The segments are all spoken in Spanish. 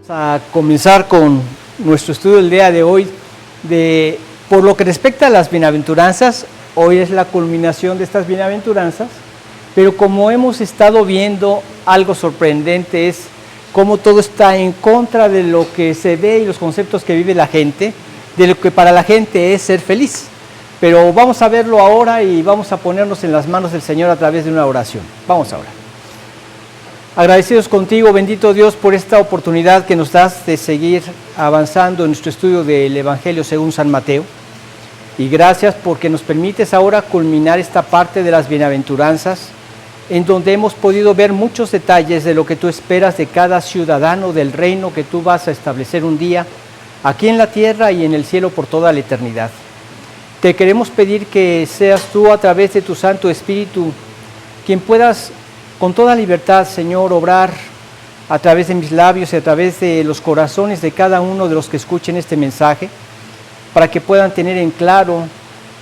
A comenzar con nuestro estudio del día de hoy. Por lo que respecta a las bienaventuranzas, hoy es la culminación de estas bienaventuranzas, pero como hemos estado viendo, algo sorprendente es cómo todo está en contra de lo que se ve y los conceptos que vive la gente, de lo que para la gente es ser feliz. Pero vamos a verlo ahora y vamos a ponernos en las manos del Señor a través de una oración. Vamos ahora. Agradecidos contigo, bendito Dios, por esta oportunidad que nos das de seguir avanzando en nuestro estudio del Evangelio según San Mateo. Y gracias porque nos permites ahora culminar esta parte de las bienaventuranzas, en donde hemos podido ver muchos detalles de lo que tú esperas de cada ciudadano del reino que tú vas a establecer un día, aquí en la tierra y en el cielo por toda la eternidad. Te queremos pedir que seas tú, a través de tu Santo Espíritu, quien puedas con toda libertad, Señor, obrar a través de mis labios y a través de los corazones de cada uno de los que escuchen este mensaje, para que puedan tener en claro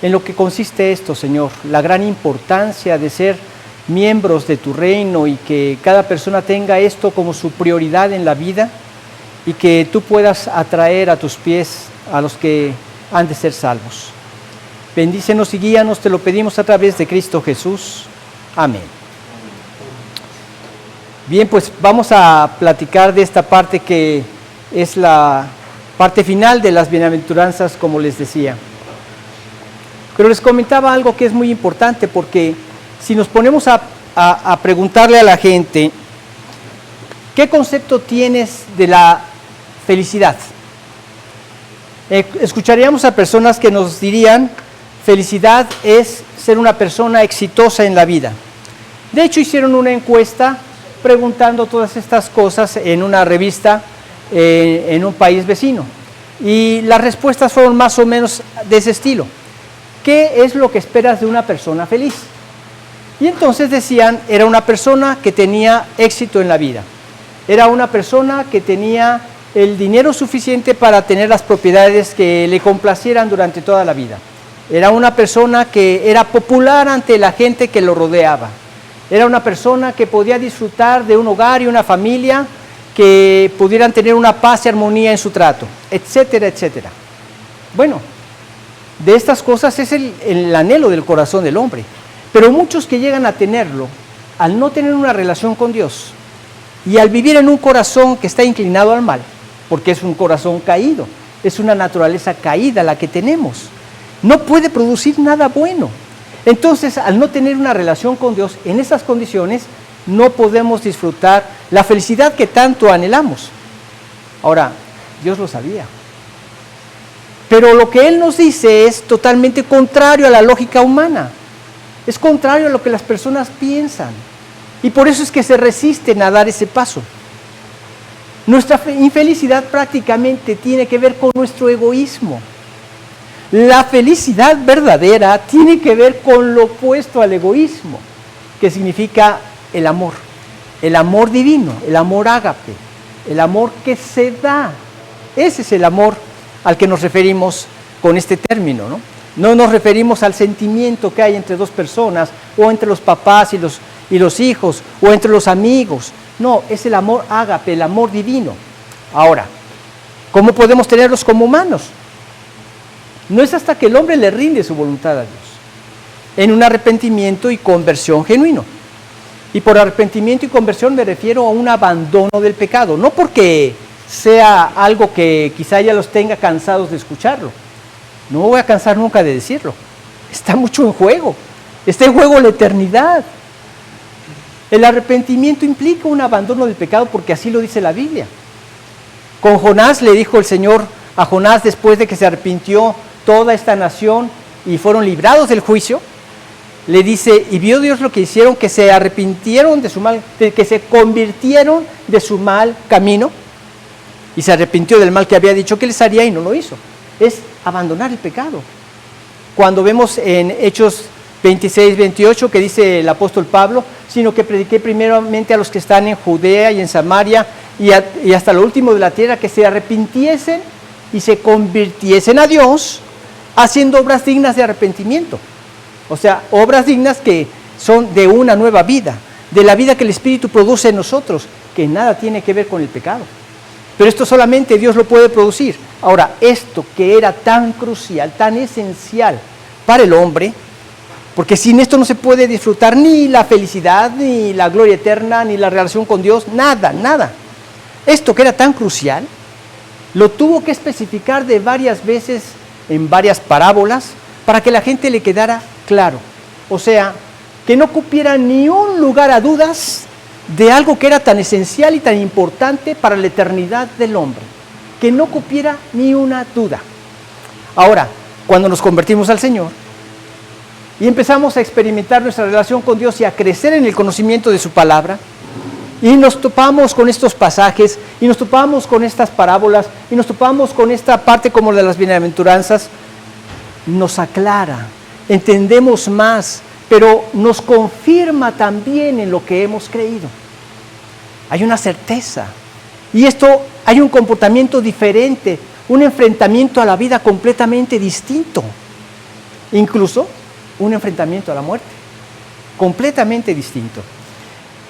en lo que consiste esto, Señor, la gran importancia de ser miembros de tu reino y que cada persona tenga esto como su prioridad en la vida y que tú puedas atraer a tus pies a los que han de ser salvos. Bendícenos y guíanos, te lo pedimos a través de Cristo Jesús. Amén. Bien, pues vamos a platicar de esta parte que es la parte final de las bienaventuranzas, como les decía. Pero les comentaba algo que es muy importante, porque si nos ponemos a preguntarle a la gente, ¿qué concepto tienes de la felicidad? Escucharíamos a personas que nos dirían, felicidad es ser una persona exitosa en la vida. De hecho, hicieron una encuesta preguntando todas estas cosas en una revista en un país vecino. Y las respuestas fueron más o menos de ese estilo. ¿Qué es lo que esperas de una persona feliz? Y entonces decían, era una persona que tenía éxito en la vida. Era una persona que tenía el dinero suficiente para tener las propiedades que le complacieran durante toda la vida. Era una persona que era popular ante la gente que lo rodeaba. Era una persona que podía disfrutar de un hogar y una familia, que pudieran tener una paz y armonía en su trato, etcétera, etcétera. Bueno, de estas cosas es el anhelo del corazón del hombre. Pero muchos que llegan a tenerlo, al no tener una relación con Dios y al vivir en un corazón que está inclinado al mal, porque es un corazón caído, es una naturaleza caída la que tenemos, no puede producir nada bueno. Entonces, al no tener una relación con Dios, en esas condiciones, no podemos disfrutar la felicidad que tanto anhelamos. Ahora, Dios lo sabía. Pero lo que Él nos dice es totalmente contrario a la lógica humana. Es contrario a lo que las personas piensan. Y por eso es que se resisten a dar ese paso. Nuestra infelicidad prácticamente tiene que ver con nuestro egoísmo. La felicidad verdadera tiene que ver con lo opuesto al egoísmo, que significa el amor divino, el amor ágape, el amor que se da. Ese es el amor al que nos referimos con este término, ¿no? No nos referimos al sentimiento que hay entre dos personas, o entre los papás y los hijos, o entre los amigos. No, es el amor ágape, el amor divino. Ahora, ¿cómo podemos tenerlos como humanos? No es hasta que el hombre le rinde su voluntad a Dios, en un arrepentimiento y conversión genuino. Y por arrepentimiento y conversión me refiero a un abandono del pecado, no porque sea algo que quizá ya los tenga cansados de escucharlo. No me voy a cansar nunca de decirlo. Está mucho en juego. Está en juego la eternidad. El arrepentimiento implica un abandono del pecado porque así lo dice la Biblia. Con Jonás le dijo el Señor a Jonás, después de que se arrepintió toda esta nación y fueron librados del juicio, le dice, y vio Dios lo que hicieron, que se arrepintieron de su mal, que se convirtieron de su mal camino, y se arrepintió del mal que había dicho que les haría y no lo hizo. Es abandonar el pecado. Cuando vemos en Hechos 26, 28, que dice el apóstol Pablo, sino que prediqué primeramente a los que están en Judea y en Samaria y hasta lo último de la tierra, que se arrepintiesen y se convirtiesen a Dios, haciendo obras dignas de arrepentimiento. O sea, obras dignas que son de una nueva vida, de la vida que el Espíritu produce en nosotros, que nada tiene que ver con el pecado. pero esto solamente Dios lo puede producir. Ahora, esto que era tan crucial, tan esencial para el hombre, porque sin esto no se puede disfrutar ni la felicidad, ni la gloria eterna, ni la relación con Dios, nada, nada. Esto que era tan crucial, lo tuvo que especificar de varias veces en varias parábolas para que la gente le quedara claro. O sea, que no cupiera ni un lugar a dudas de algo que era tan esencial y tan importante para la eternidad del hombre. Que no cupiera ni una duda. Ahora, cuando nos convertimos al Señor y empezamos a experimentar nuestra relación con Dios y a crecer en el conocimiento de su palabra, y nos topamos con estos pasajes, y nos topamos con estas parábolas, y nos topamos con esta parte como de las bienaventuranzas, nos aclara, entendemos más, pero nos confirma también en lo que hemos creído. Hay una certeza, y esto hay un comportamiento diferente, un enfrentamiento a la vida completamente distinto, incluso un enfrentamiento a la muerte, completamente distinto.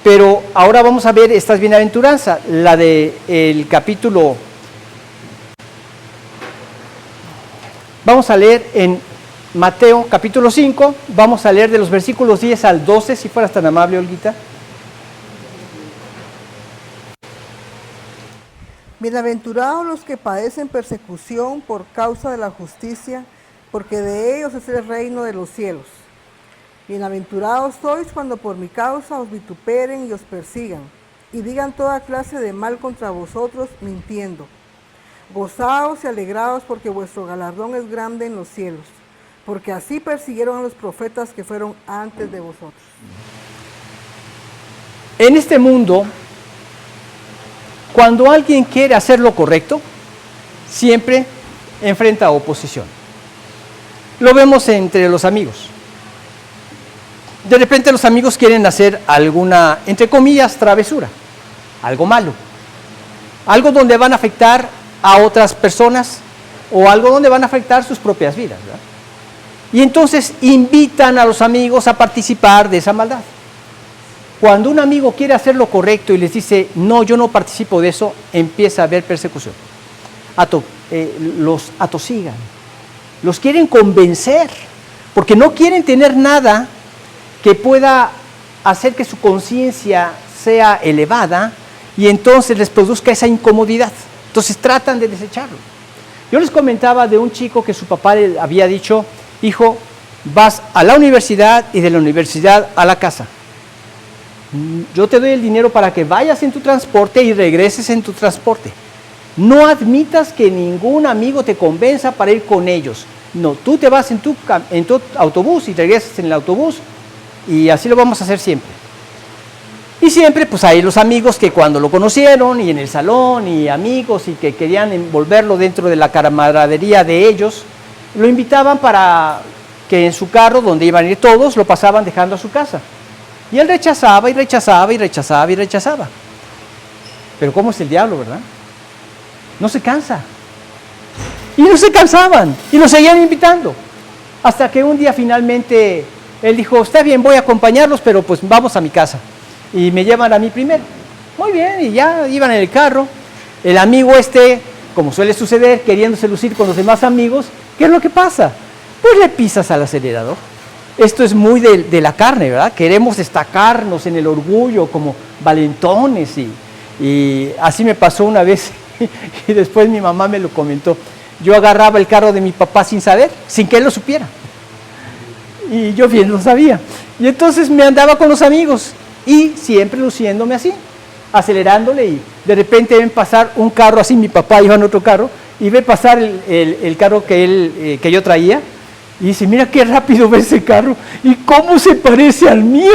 Pero ahora vamos a ver estas bienaventuranzas, la del capítulo. Vamos a leer en Mateo capítulo 5, vamos a leer de los versículos 10 al 12, si fueras tan amable, Olguita. Bienaventurados los que padecen persecución por causa de la justicia, porque de ellos es el reino de los cielos. Bienaventurados sois cuando por mi causa os vituperen y os persigan, y digan toda clase de mal contra vosotros, mintiendo. Gozaos y alegraos, porque vuestro galardón es grande en los cielos, porque así persiguieron a los profetas que fueron antes de vosotros. En este mundo, cuando alguien quiere hacer lo correcto, siempre enfrenta oposición. Lo vemos entre los amigos. De repente los amigos quieren hacer alguna, entre comillas, travesura, algo malo, algo donde van a afectar a otras personas o algo donde van a afectar sus propias vidas, ¿verdad? Y entonces invitan a los amigos a participar de esa maldad. Cuando un amigo quiere hacer lo correcto y les dice, no, yo no participo de eso, empieza a haber persecución. Los atosigan, los quieren convencer, porque no quieren tener nada que pueda hacer que su conciencia sea elevada y entonces les produzca esa incomodidad. Entonces tratan de desecharlo. Yo les comentaba de un chico que su papá le había dicho, hijo, vas a la universidad y de la universidad a la casa. Yo te doy el dinero para que vayas en tu transporte y regreses en tu transporte. No admitas que ningún amigo te convenza para ir con ellos. No, tú te vas en tu autobús y regresas en el autobús y así lo vamos a hacer siempre. Y siempre pues hay los amigos que cuando lo conocieron y en el salón y amigos y que querían envolverlo dentro de la camaradería de ellos, lo invitaban para que en su carro, donde iban a ir todos, lo pasaban dejando a su casa. Y él rechazaba y rechazaba y rechazaba y rechazaba. Pero ¿cómo es el diablo, verdad? No se cansa. Y no se cansaban y lo seguían invitando. Hasta que un día finalmente él dijo, está bien, voy a acompañarlos, pero pues vamos a mi casa. Y me llevan a mí primero. Muy bien, y ya iban en el carro. El amigo como suele suceder, queriéndose lucir con los demás amigos, ¿qué es lo que pasa? Pues le pisas al acelerador. Esto es muy de la carne, ¿verdad? Queremos destacarnos en el orgullo como valentones y así me pasó una vez y después mi mamá me lo comentó. Yo agarraba el carro de mi papá sin saber, sin que él lo supiera. Y yo bien lo sabía. Y entonces me andaba con los amigos y siempre luciéndome así, acelerándole y de repente ven pasar un carro así, mi papá iba en otro carro y ve pasar el carro que yo traía y dice, mira qué rápido ve ese carro y cómo se parece al mío.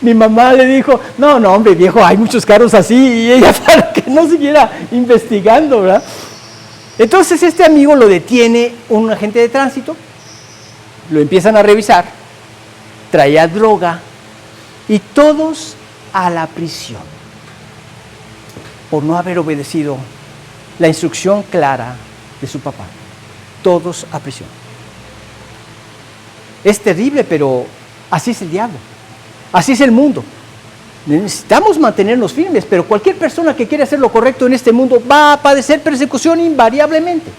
Mi mamá le dijo, no hombre viejo, hay muchos carros así, y ella para que no siguiera investigando, ¿verdad? Entonces este amigo lo detiene un agente de tránsito, lo empiezan a revisar, traía droga y todos a la prisión por no haber obedecido la instrucción clara de su papá. Todos a prisión. Es terrible, pero así es el diablo, así es el mundo. Necesitamos mantenernos firmes, pero cualquier persona que quiera hacer lo correcto en este mundo va a padecer persecución invariablemente.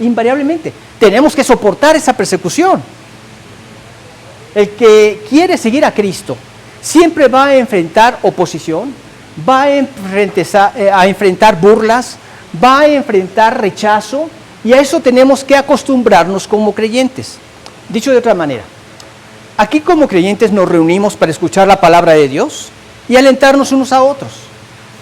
Invariablemente. Tenemos que soportar esa persecución. El que quiere seguir a Cristo siempre va a enfrentar oposición, va a enfrentar burlas, va a enfrentar rechazo, y a eso tenemos que acostumbrarnos como creyentes. Dicho de otra manera, aquí como creyentes nos reunimos para escuchar la palabra de Dios y alentarnos unos a otros.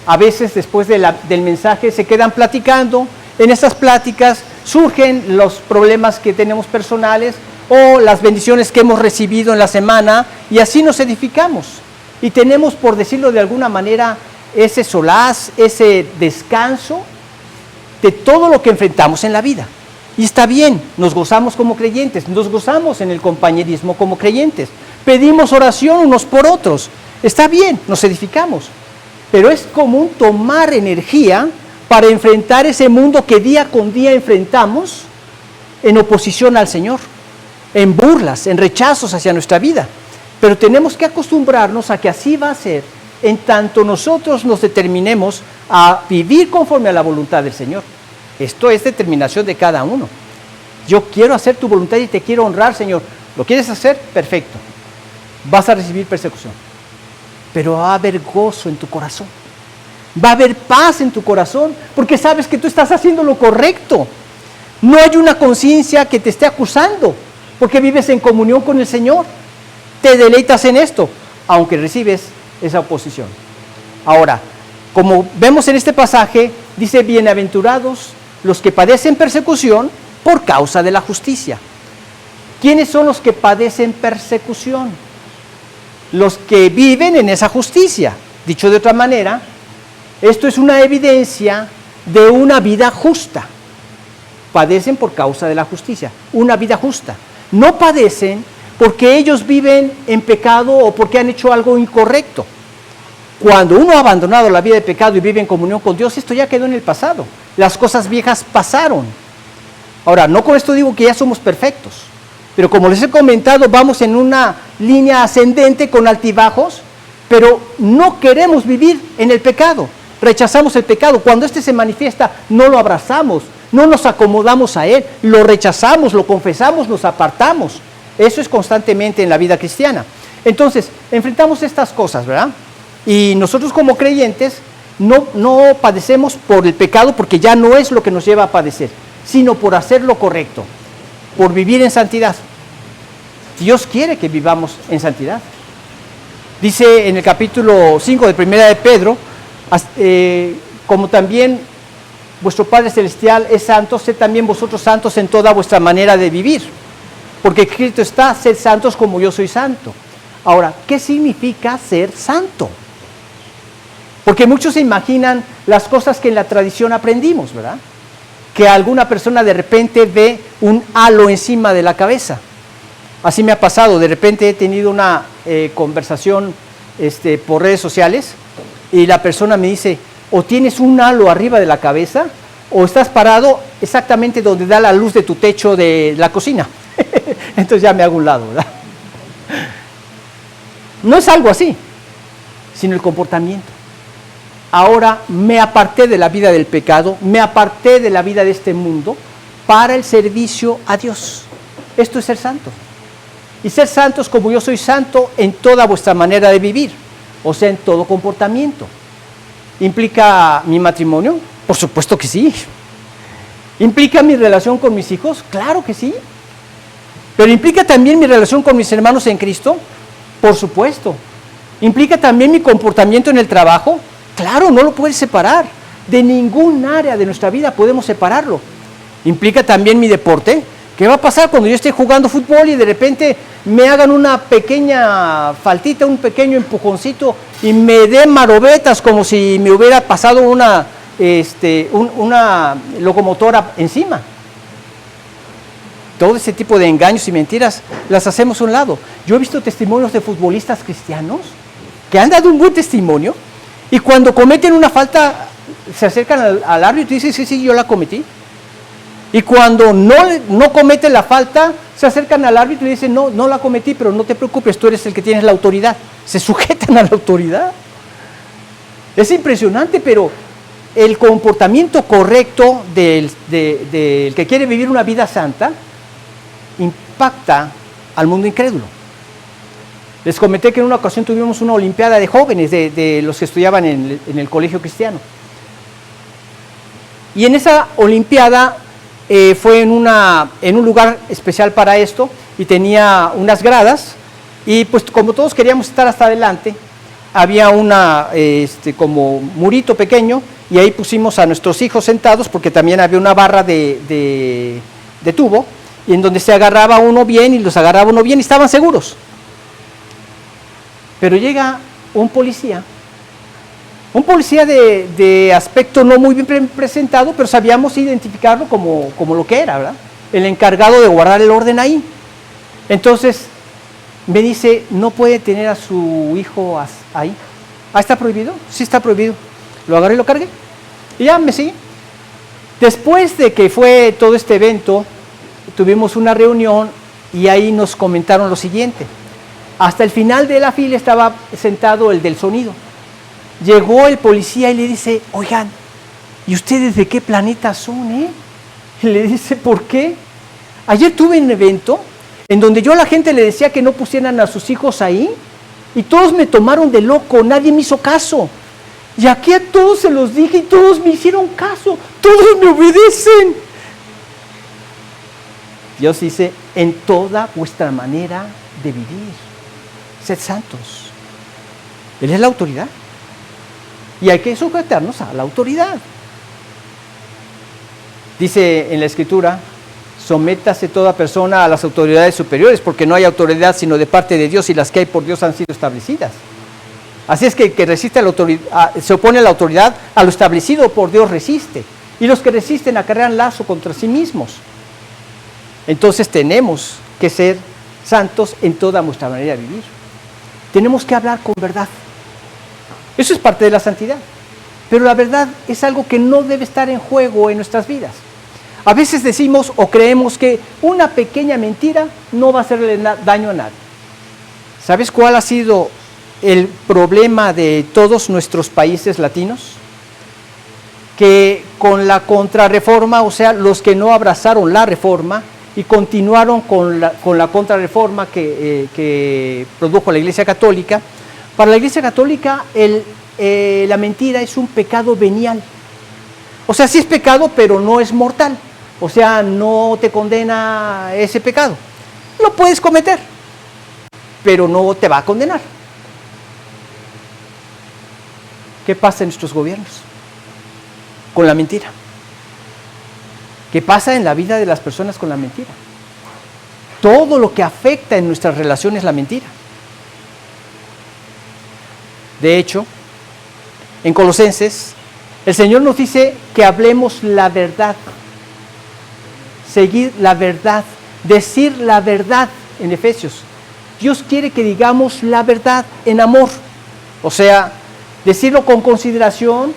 A veces después del mensaje se quedan platicando. En estas pláticas surgen los problemas que tenemos personales o las bendiciones que hemos recibido en la semana, y así nos edificamos. Y tenemos, por decirlo de alguna manera, ese solaz, ese descanso de todo lo que enfrentamos en la vida. Y está bien, nos gozamos como creyentes, nos gozamos en el compañerismo como creyentes, pedimos oración unos por otros, está bien, nos edificamos, pero es común tomar energía para enfrentar ese mundo que día con día enfrentamos en oposición al Señor, en burlas, en rechazos hacia nuestra vida. Pero tenemos que acostumbrarnos a que así va a ser en tanto nosotros nos determinemos a vivir conforme a la voluntad del Señor. Esto es determinación de cada uno. Yo quiero hacer tu voluntad y te quiero honrar, Señor. ¿Lo quieres hacer? Perfecto. Vas a recibir persecución, pero va a haber gozo en tu corazón. Va a haber paz en tu corazón, porque sabes que tú estás haciendo lo correcto. No hay una conciencia que te esté acusando, porque vives en comunión con el Señor. Te deleitas en esto, aunque recibes esa oposición. Ahora, como vemos en este pasaje, dice: bienaventurados los que padecen persecución por causa de la justicia. ¿Quiénes son los que padecen persecución? Los que viven en esa justicia. Dicho de otra manera, esto es una evidencia de una vida justa. Padecen por causa de la justicia, una vida justa. No padecen porque ellos viven en pecado o porque han hecho algo incorrecto. Cuando uno ha abandonado la vida de pecado y vive en comunión con Dios, esto ya quedó en el pasado. Las cosas viejas pasaron. Ahora, no con esto digo que ya somos perfectos, pero como les he comentado, vamos en una línea ascendente con altibajos, pero no queremos vivir en el pecado. Rechazamos el pecado. Cuando éste se manifiesta, no lo abrazamos, no nos acomodamos a él, lo rechazamos, lo confesamos, nos apartamos. Eso es constantemente en la vida cristiana. Entonces, enfrentamos estas cosas, ¿verdad? Y nosotros como creyentes no padecemos por el pecado, porque ya no es lo que nos lleva a padecer, sino por hacer lo correcto, por vivir en santidad. Dios quiere que vivamos en santidad. Dice en el capítulo 5 de Primera de Pedro, como también vuestro Padre Celestial es santo, sed también vosotros santos en toda vuestra manera de vivir. Porque escrito está: sed santos como yo soy santo. Ahora, ¿qué significa ser santo? Porque muchos se imaginan las cosas que en la tradición aprendimos, ¿verdad? Que alguna persona de repente ve un halo encima de la cabeza. Así me ha pasado, de repente he tenido una conversación por redes sociales y la persona me dice: o tienes un halo arriba de la cabeza o estás parado exactamente donde da la luz de tu techo de la cocina. Entonces ya me hago un lado, ¿verdad? No es algo así, sino el comportamiento. Ahora me aparté de la vida del pecado, me aparté de la vida de este mundo para el servicio a Dios. Esto es ser santo. Y ser santos como yo soy santo en toda vuestra manera de vivir, o sea, en todo comportamiento. ¿Implica mi matrimonio? Por supuesto que sí. ¿Implica mi relación con mis hijos? Claro que sí. ¿Pero implica también mi relación con mis hermanos en Cristo? Por supuesto. ¿Implica también mi comportamiento en el trabajo? Claro, no lo puedes separar. De ningún área de nuestra vida podemos separarlo. ¿Implica también mi deporte? ¿Qué va a pasar cuando yo esté jugando fútbol y de repente me hagan una pequeña faltita, un pequeño empujoncito y me den marobetas como si me hubiera pasado una locomotora encima? Todo ese tipo de engaños y mentiras las hacemos a un lado. Yo he visto testimonios de futbolistas cristianos que han dado un buen testimonio y cuando cometen una falta se acercan al árbitro y dicen: sí, yo la cometí. Y cuando no cometen la falta, se acercan al árbitro y dicen: no la cometí, pero no te preocupes, tú eres el que tienes la autoridad. Se sujetan a la autoridad. Es impresionante, pero el comportamiento correcto del que quiere vivir una vida santa impacta al mundo incrédulo. Les comenté que en una ocasión tuvimos una olimpiada de jóvenes, de los que estudiaban en el colegio cristiano. Y en esa olimpiada fue en un lugar especial para esto, y tenía unas gradas, y pues como todos queríamos estar hasta adelante, había como murito pequeño, y ahí pusimos a nuestros hijos sentados, porque también había una barra de tubo, y en donde se agarraba uno bien, y los agarraba uno bien, y estaban seguros. Pero llega un policía de aspecto no muy bien presentado, pero sabíamos identificarlo como lo que era, ¿verdad? El encargado de guardar el orden ahí. Entonces me dice, ¿no puede tener a su hijo ahí? ¿Ah, está prohibido? Sí, está prohibido. Lo agarré y lo cargué. Y ya me sigue. Después de que fue todo este evento, tuvimos una reunión y ahí nos comentaron lo siguiente. Hasta el final de la fila estaba sentado el del sonido. Llegó el policía y le dice, oigan, ¿y ustedes de qué planeta son, Y le dice, ¿por qué? Ayer tuve un evento en donde yo a la gente le decía que no pusieran a sus hijos ahí, y todos me tomaron de loco, nadie me hizo caso. Y aquí a todos se los dije y todos me hicieron caso, todos me obedecen. Dios dice, en toda vuestra manera de vivir, sed santos. Él es la autoridad. Y hay que sujetarnos a la autoridad. Dice en la Escritura, sométase toda persona a las autoridades superiores, porque no hay autoridad sino de parte de Dios, y las que hay por Dios han sido establecidas. Así es que el que resiste a la autoridad, se opone a la autoridad, a lo establecido por Dios resiste. Y los que resisten acarrean lazo contra sí mismos. Entonces tenemos que ser santos en toda nuestra manera de vivir. Tenemos que hablar con verdad. Eso es parte de la santidad. Pero la verdad es algo que no debe estar en juego en nuestras vidas. A veces decimos o creemos que una pequeña mentira no va a hacerle daño a nadie. ¿Sabes cuál ha sido el problema de todos nuestros países latinos? Que con la contrarreforma, o sea, los que no abrazaron la reforma y continuaron con la contrarreforma que produjo la Iglesia Católica, para la Iglesia Católica la mentira es un pecado venial. O sea, sí es pecado, pero no es mortal. O sea, no te condena ese pecado. Lo puedes cometer, pero no te va a condenar. ¿Qué pasa en nuestros gobiernos con la mentira? ¿Qué pasa en la vida de las personas con la mentira? Todo lo que afecta en nuestras relaciones es la mentira. De hecho, en Colosenses, el Señor nos dice que hablemos la verdad, seguir la verdad, decir la verdad en Efesios. Dios quiere que digamos la verdad en amor, o sea, decirlo con consideración,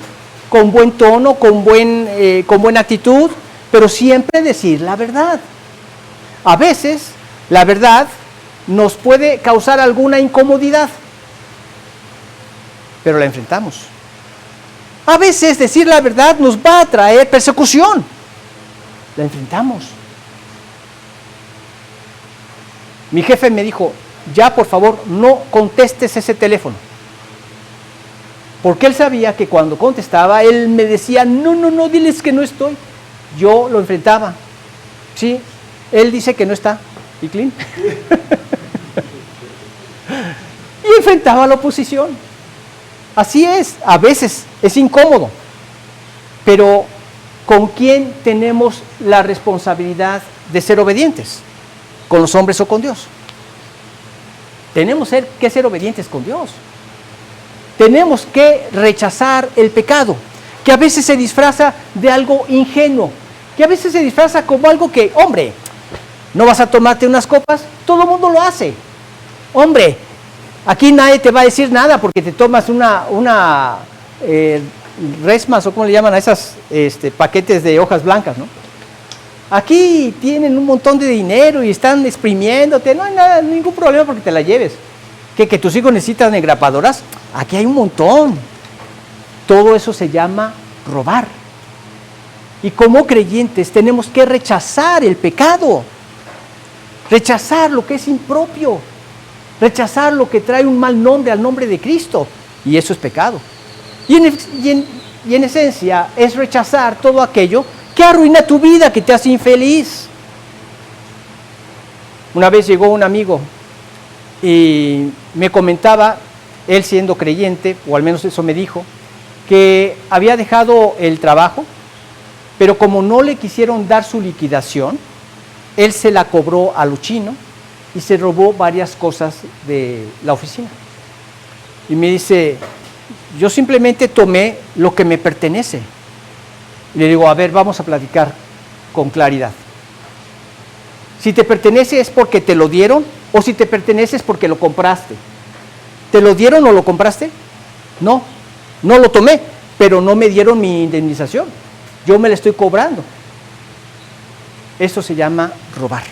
con buen tono, con buena actitud, pero siempre decir la verdad. A veces, la verdad nos puede causar alguna incomodidad, pero la enfrentamos. A veces decir la verdad nos va a traer persecución, la enfrentamos. Mi jefe me dijo, ya por favor no contestes ese teléfono, porque él sabía que cuando contestaba, él me decía, no, diles que no estoy. Yo lo enfrentaba. Sí, él dice que no está, y clean. Y enfrentaba a la oposición. Así es, a veces es incómodo, pero ¿con quién tenemos la responsabilidad de ser obedientes? ¿Con los hombres o con Dios? Tenemos que ser obedientes con Dios. Tenemos que rechazar el pecado, que a veces se disfraza de algo ingenuo, que a veces se disfraza como algo que, hombre, ¿no vas a tomarte unas copas? Todo el mundo lo hace. Hombre, aquí nadie te va a decir nada porque te tomas una resmas, o cómo le llaman a esas paquetes de hojas blancas, ¿no? Aquí tienen un montón de dinero y están exprimiéndote, no hay nada, ningún problema porque te la lleves. Que tus hijos necesitan engrapadoras, aquí hay un montón. Todo eso se llama robar. Y como creyentes tenemos que rechazar el pecado, rechazar lo que es impropio, rechazar lo que trae un mal nombre al nombre de Cristo. Y eso es pecado. Y en esencia es rechazar todo aquello que arruina tu vida, que te hace infeliz. Una vez llegó un amigo y me comentaba, él siendo creyente, o al menos eso me dijo, que había dejado el trabajo, pero como no le quisieron dar su liquidación, él se la cobró a lo chino y se robó varias cosas de la oficina. Y me dice, yo simplemente tomé lo que me pertenece. Y le digo, a ver, vamos a platicar con claridad. Si te pertenece es porque te lo dieron, o si te pertenece es porque lo compraste. ¿Te lo dieron o lo compraste? No, no lo tomé, pero no me dieron mi indemnización. Yo me la estoy cobrando. Eso se llama robar.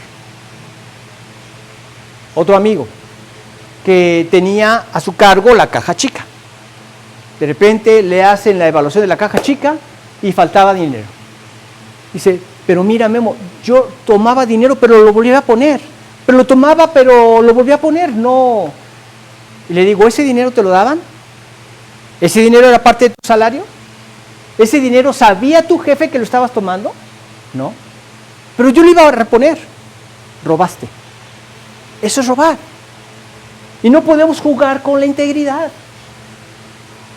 Otro amigo que tenía a su cargo la caja chica. De repente le hacen la evaluación de la caja chica y faltaba dinero. Dice, pero mira, Memo, yo tomaba dinero, pero lo volvía a poner. Pero lo tomaba, pero lo volvía a poner. No. Y le digo, ¿ese dinero te lo daban? ¿Ese dinero era parte de tu salario? ¿Ese dinero sabía tu jefe que lo estabas tomando? No. Pero yo lo iba a reponer. Robaste. Eso es robar. Y no podemos jugar con la integridad.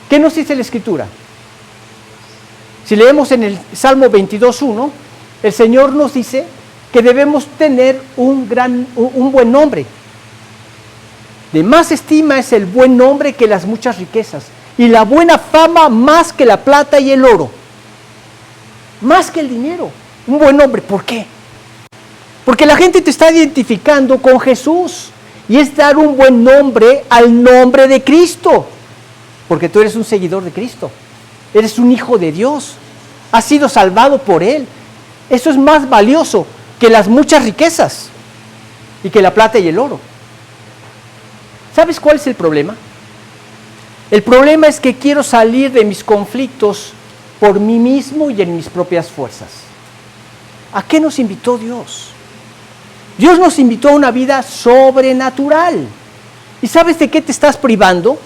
¿Qué nos dice la Escritura? Si leemos en el Salmo 22:1, el Señor nos dice que debemos tener un buen nombre. De más estima es el buen nombre que las muchas riquezas, y la buena fama más que la plata y el oro. Más que el dinero. Un buen nombre. ¿Por qué? Porque la gente te está identificando con Jesús, y es dar un buen nombre al nombre de Cristo. Porque tú eres un seguidor de Cristo. Eres un hijo de Dios. Has sido salvado por Él. Eso es más valioso que las muchas riquezas y que la plata y el oro. ¿Sabes cuál es el problema? El problema es que quiero salir de mis conflictos por mí mismo y en mis propias fuerzas. ¿A qué nos invitó Dios? Dios nos invitó a una vida sobrenatural. ¿Y sabes de qué te estás privando?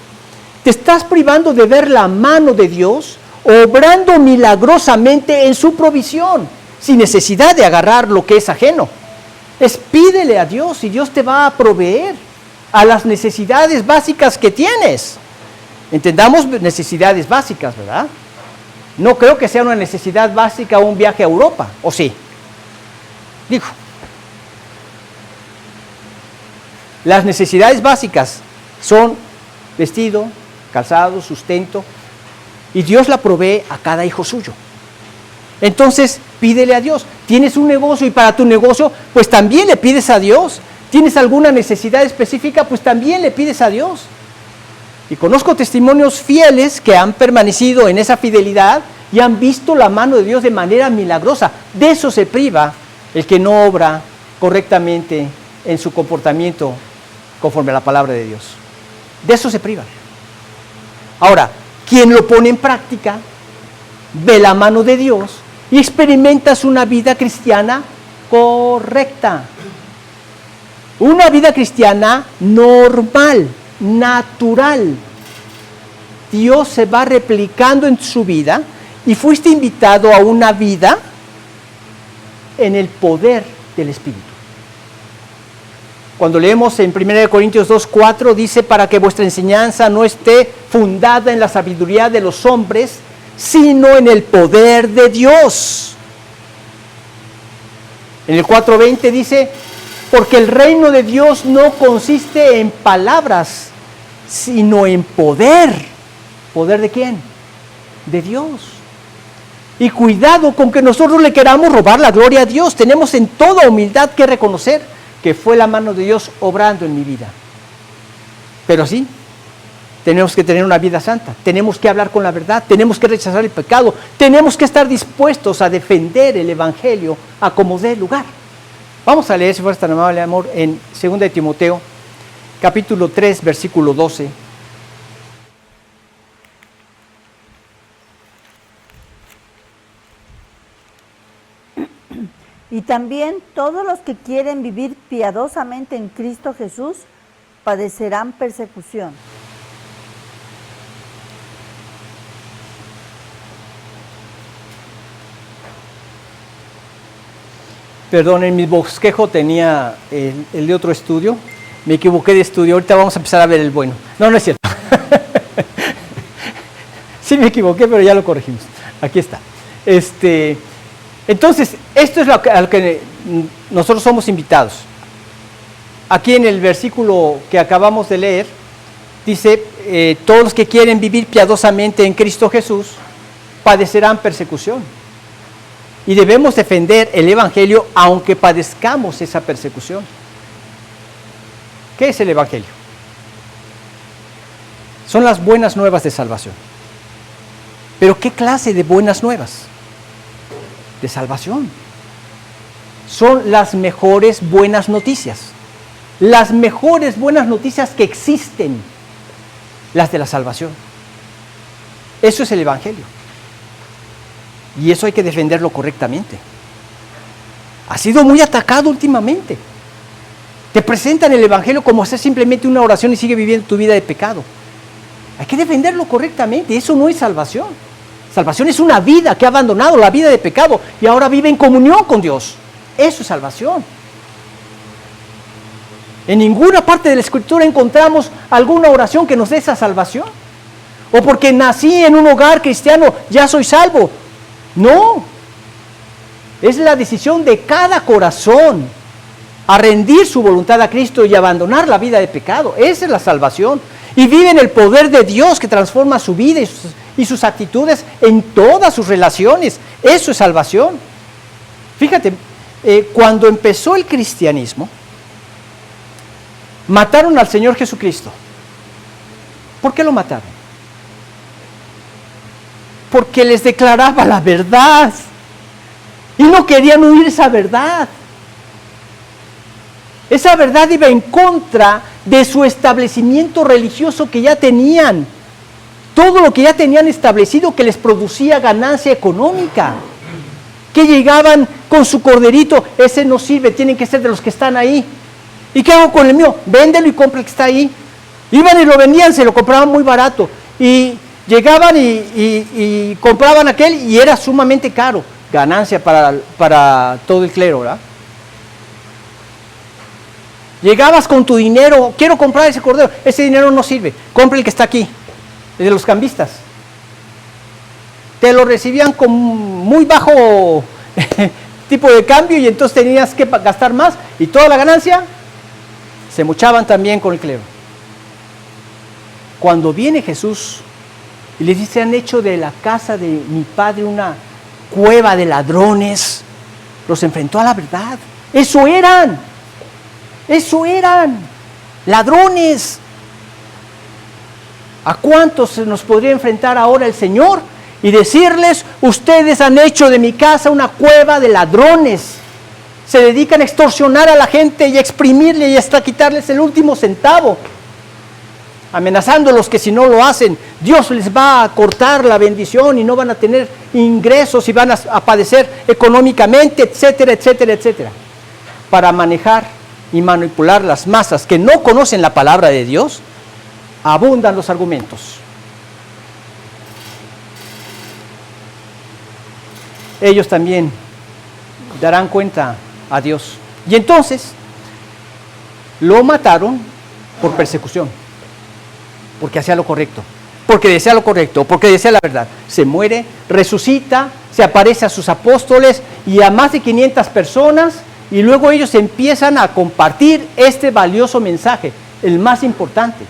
Te estás privando de ver la mano de Dios obrando milagrosamente en su provisión, sin necesidad de agarrar lo que es ajeno. Pídele a Dios y Dios te va a proveer a las necesidades básicas que tienes. Entendamos necesidades básicas, ¿verdad? No creo que sea una necesidad básica un viaje a Europa, ¿o sí? Digo, las necesidades básicas son vestido, calzado, sustento, y Dios la provee a cada hijo suyo. Entonces, pídele a Dios. Tienes un negocio y para tu negocio, pues también le pides a Dios. ¿Tienes alguna necesidad específica? Pues también le pides a Dios. Y conozco testimonios fieles que han permanecido en esa fidelidad y han visto la mano de Dios de manera milagrosa. De eso se priva el que no obra correctamente en su comportamiento conforme a la palabra de Dios. De eso se priva. Ahora, quien lo pone en práctica, ve la mano de Dios y experimentas una vida cristiana correcta. Una vida cristiana normal, natural. Dios se va replicando en su vida y fuiste invitado a una vida en el poder del Espíritu. Cuando leemos en 1 Corintios 2:4 dice, para que vuestra enseñanza no esté fundada en la sabiduría de los hombres, sino en el poder de Dios. En el 4:20 dice, porque el reino de Dios no consiste en palabras, sino en poder. ¿Poder de quién? De Dios. Y cuidado con que nosotros le queramos robar la gloria a Dios. Tenemos en toda humildad que reconocer que fue la mano de Dios obrando en mi vida. Pero sí, tenemos que tener una vida santa, tenemos que hablar con la verdad, tenemos que rechazar el pecado, tenemos que estar dispuestos a defender el Evangelio a como dé lugar. Vamos a leer, si fuera tan amable, amor, en 2 de Timoteo, capítulo 3, versículo 12. también todos los que quieren vivir piadosamente en Cristo Jesús padecerán persecución. Perdón, en mi bosquejo tenía el de otro estudio. Me equivoqué de estudio. Ahorita vamos a empezar a ver el bueno. No, no es cierto. Sí me equivoqué, pero ya lo corregimos. Aquí está. Entonces, esto es a lo que nosotros somos invitados. Aquí en el versículo que acabamos de leer, dice, todos los que quieren vivir piadosamente en Cristo Jesús padecerán persecución. Y debemos defender el Evangelio aunque padezcamos esa persecución. ¿Qué es el Evangelio? Son las buenas nuevas de salvación. ¿Pero qué clase de buenas nuevas? De salvación. Son las mejores buenas noticias. Las mejores buenas noticias que existen. Las de la salvación. Eso es el Evangelio. Y eso hay que defenderlo correctamente. Ha sido muy atacado últimamente. Te presentan el Evangelio como hacer simplemente una oración y sigue viviendo tu vida de pecado. Hay que defenderlo correctamente. Eso no es salvación. Salvación es una vida que ha abandonado la vida de pecado y ahora vive en comunión con Dios. Eso es salvación. En ninguna parte de la Escritura encontramos alguna oración que nos dé esa salvación. O porque nací en un hogar cristiano, ya soy salvo. No. Es la decisión de cada corazón a rendir su voluntad a Cristo y abandonar la vida de pecado. Esa es la salvación. Y vive en el poder de Dios que transforma su vida y sus actitudes en todas sus relaciones. Eso es salvación. Fíjate, cuando empezó el cristianismo, mataron al Señor Jesucristo. ¿Por qué lo mataron? Porque les declaraba la verdad. Y no querían oír esa verdad. Esa verdad iba en contra de su establecimiento religioso que ya tenían. Todo lo que ya tenían establecido que les producía ganancia económica. Que llegaban con su corderito, ese no sirve, tienen que ser de los que están ahí. ¿Y qué hago con el mío? Véndelo y compra el que está ahí. Iban y lo vendían, se lo compraban muy barato. Y llegaban y compraban aquel y era sumamente caro. Ganancia para todo el clero, ¿verdad? Llegabas con tu dinero, quiero comprar ese cordero, ese dinero no sirve, compra el que está aquí, el de los cambistas. Te lo recibían con muy bajo tipo de cambio y entonces tenías que gastar más y toda la ganancia se mochaban también con el clero. Cuando viene Jesús y les dice, han hecho de la casa de mi padre una cueva de ladrones, los enfrentó a la verdad. Eso eran ladrones. ¿A cuántos se nos podría enfrentar ahora el Señor y decirles, ustedes han hecho de mi casa una cueva de ladrones? Se dedican a extorsionar a la gente y a exprimirle y hasta quitarles el último centavo, amenazándolos que si no lo hacen, Dios les va a cortar la bendición y no van a tener ingresos y van a padecer económicamente, etcétera, etcétera, etcétera. Para manejar y manipular las masas que no conocen la palabra de Dios, abundan los argumentos. Ellos también darán cuenta a Dios. Y entonces, lo mataron por persecución, porque hacía lo correcto, porque desea lo correcto, porque desea la verdad. Se muere, resucita, se aparece a sus apóstoles y a más de 500 personas, y luego ellos empiezan a compartir este valioso mensaje, el más importante.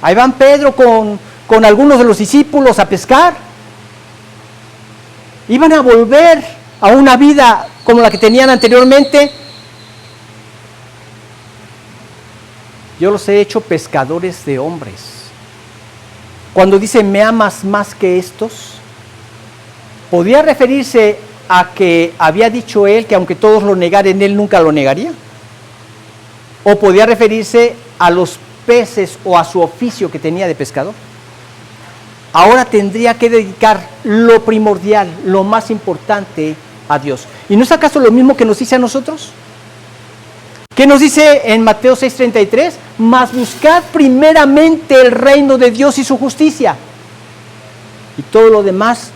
Ahí van Pedro con algunos de los discípulos a pescar. Iban a volver a una vida como la que tenían anteriormente. Yo los he hecho pescadores de hombres. Cuando dice, ¿me amas más que estos? ¿Podría referirse a que había dicho él que aunque todos lo negaren, él nunca lo negaría? ¿O podía referirse a los peces o a su oficio que tenía de pescador? Ahora tendría que dedicar lo primordial, lo más importante a Dios. ¿Y no es acaso lo mismo que nos dice a nosotros? ¿Qué nos dice en Mateo 6:33? Mas buscad primeramente el reino de Dios y su justicia, y todo lo demás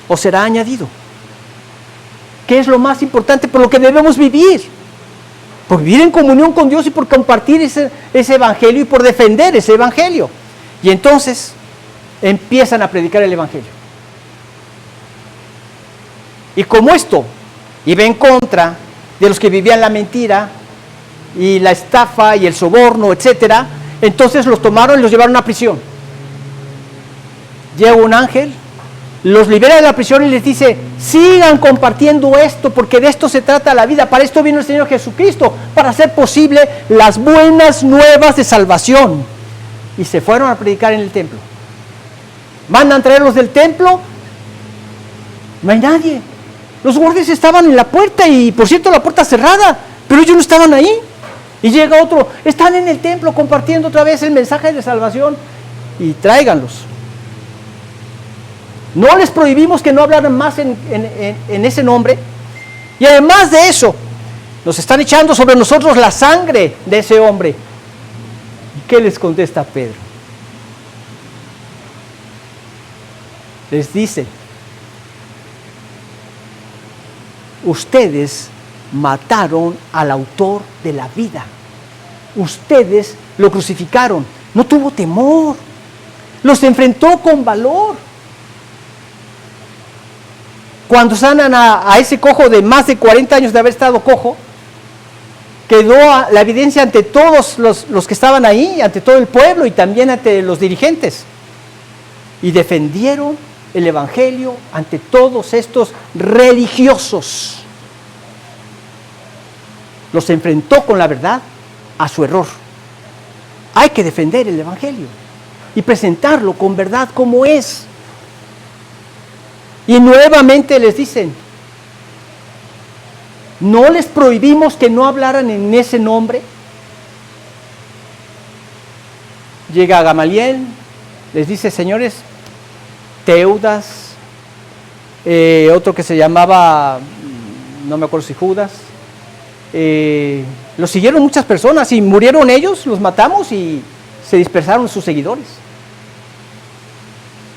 os será añadido. ¿Qué es lo más importante por lo que debemos vivir? Por vivir en comunión con Dios y por compartir ese evangelio y por defender ese evangelio. Y entonces empiezan a predicar el evangelio. Y como esto iba en contra de los que vivían la mentira y la estafa y el soborno, etcétera, entonces los tomaron y los llevaron a prisión. Llega un ángel, los libera de la prisión y les dice: sigan compartiendo esto, porque de esto se trata la vida. Para esto vino el Señor Jesucristo, para hacer posible las buenas nuevas de salvación. Y se fueron a predicar en el templo. Mandan traerlos del templo, no hay nadie. Los guardias estaban en la puerta y, por cierto, la puerta cerrada, pero ellos no estaban ahí. Y llega otro: están en el templo compartiendo otra vez el mensaje de salvación, y tráiganlos. No les prohibimos que no hablaran más en ese nombre, y además de eso, nos están echando sobre nosotros la sangre de ese hombre. ¿Y qué les contesta Pedro? Les dice: ustedes mataron al autor de la vida. Ustedes lo crucificaron. No tuvo temor. Los enfrentó con valor. Cuando sanan a ese cojo de más de 40 años de haber estado cojo, quedó la evidencia ante todos los que estaban ahí, ante todo el pueblo y también ante los dirigentes. Y defendieron el evangelio ante todos estos religiosos. Los enfrentó con la verdad a su error. Hay que defender el evangelio y presentarlo con verdad como es. Y nuevamente les dicen: ¿no les prohibimos que no hablaran en ese nombre? Llega Gamaliel, les dice: señores, Teudas, otro que se llamaba, no me acuerdo si Judas, los siguieron muchas personas y murieron ellos, los matamos y se dispersaron sus seguidores.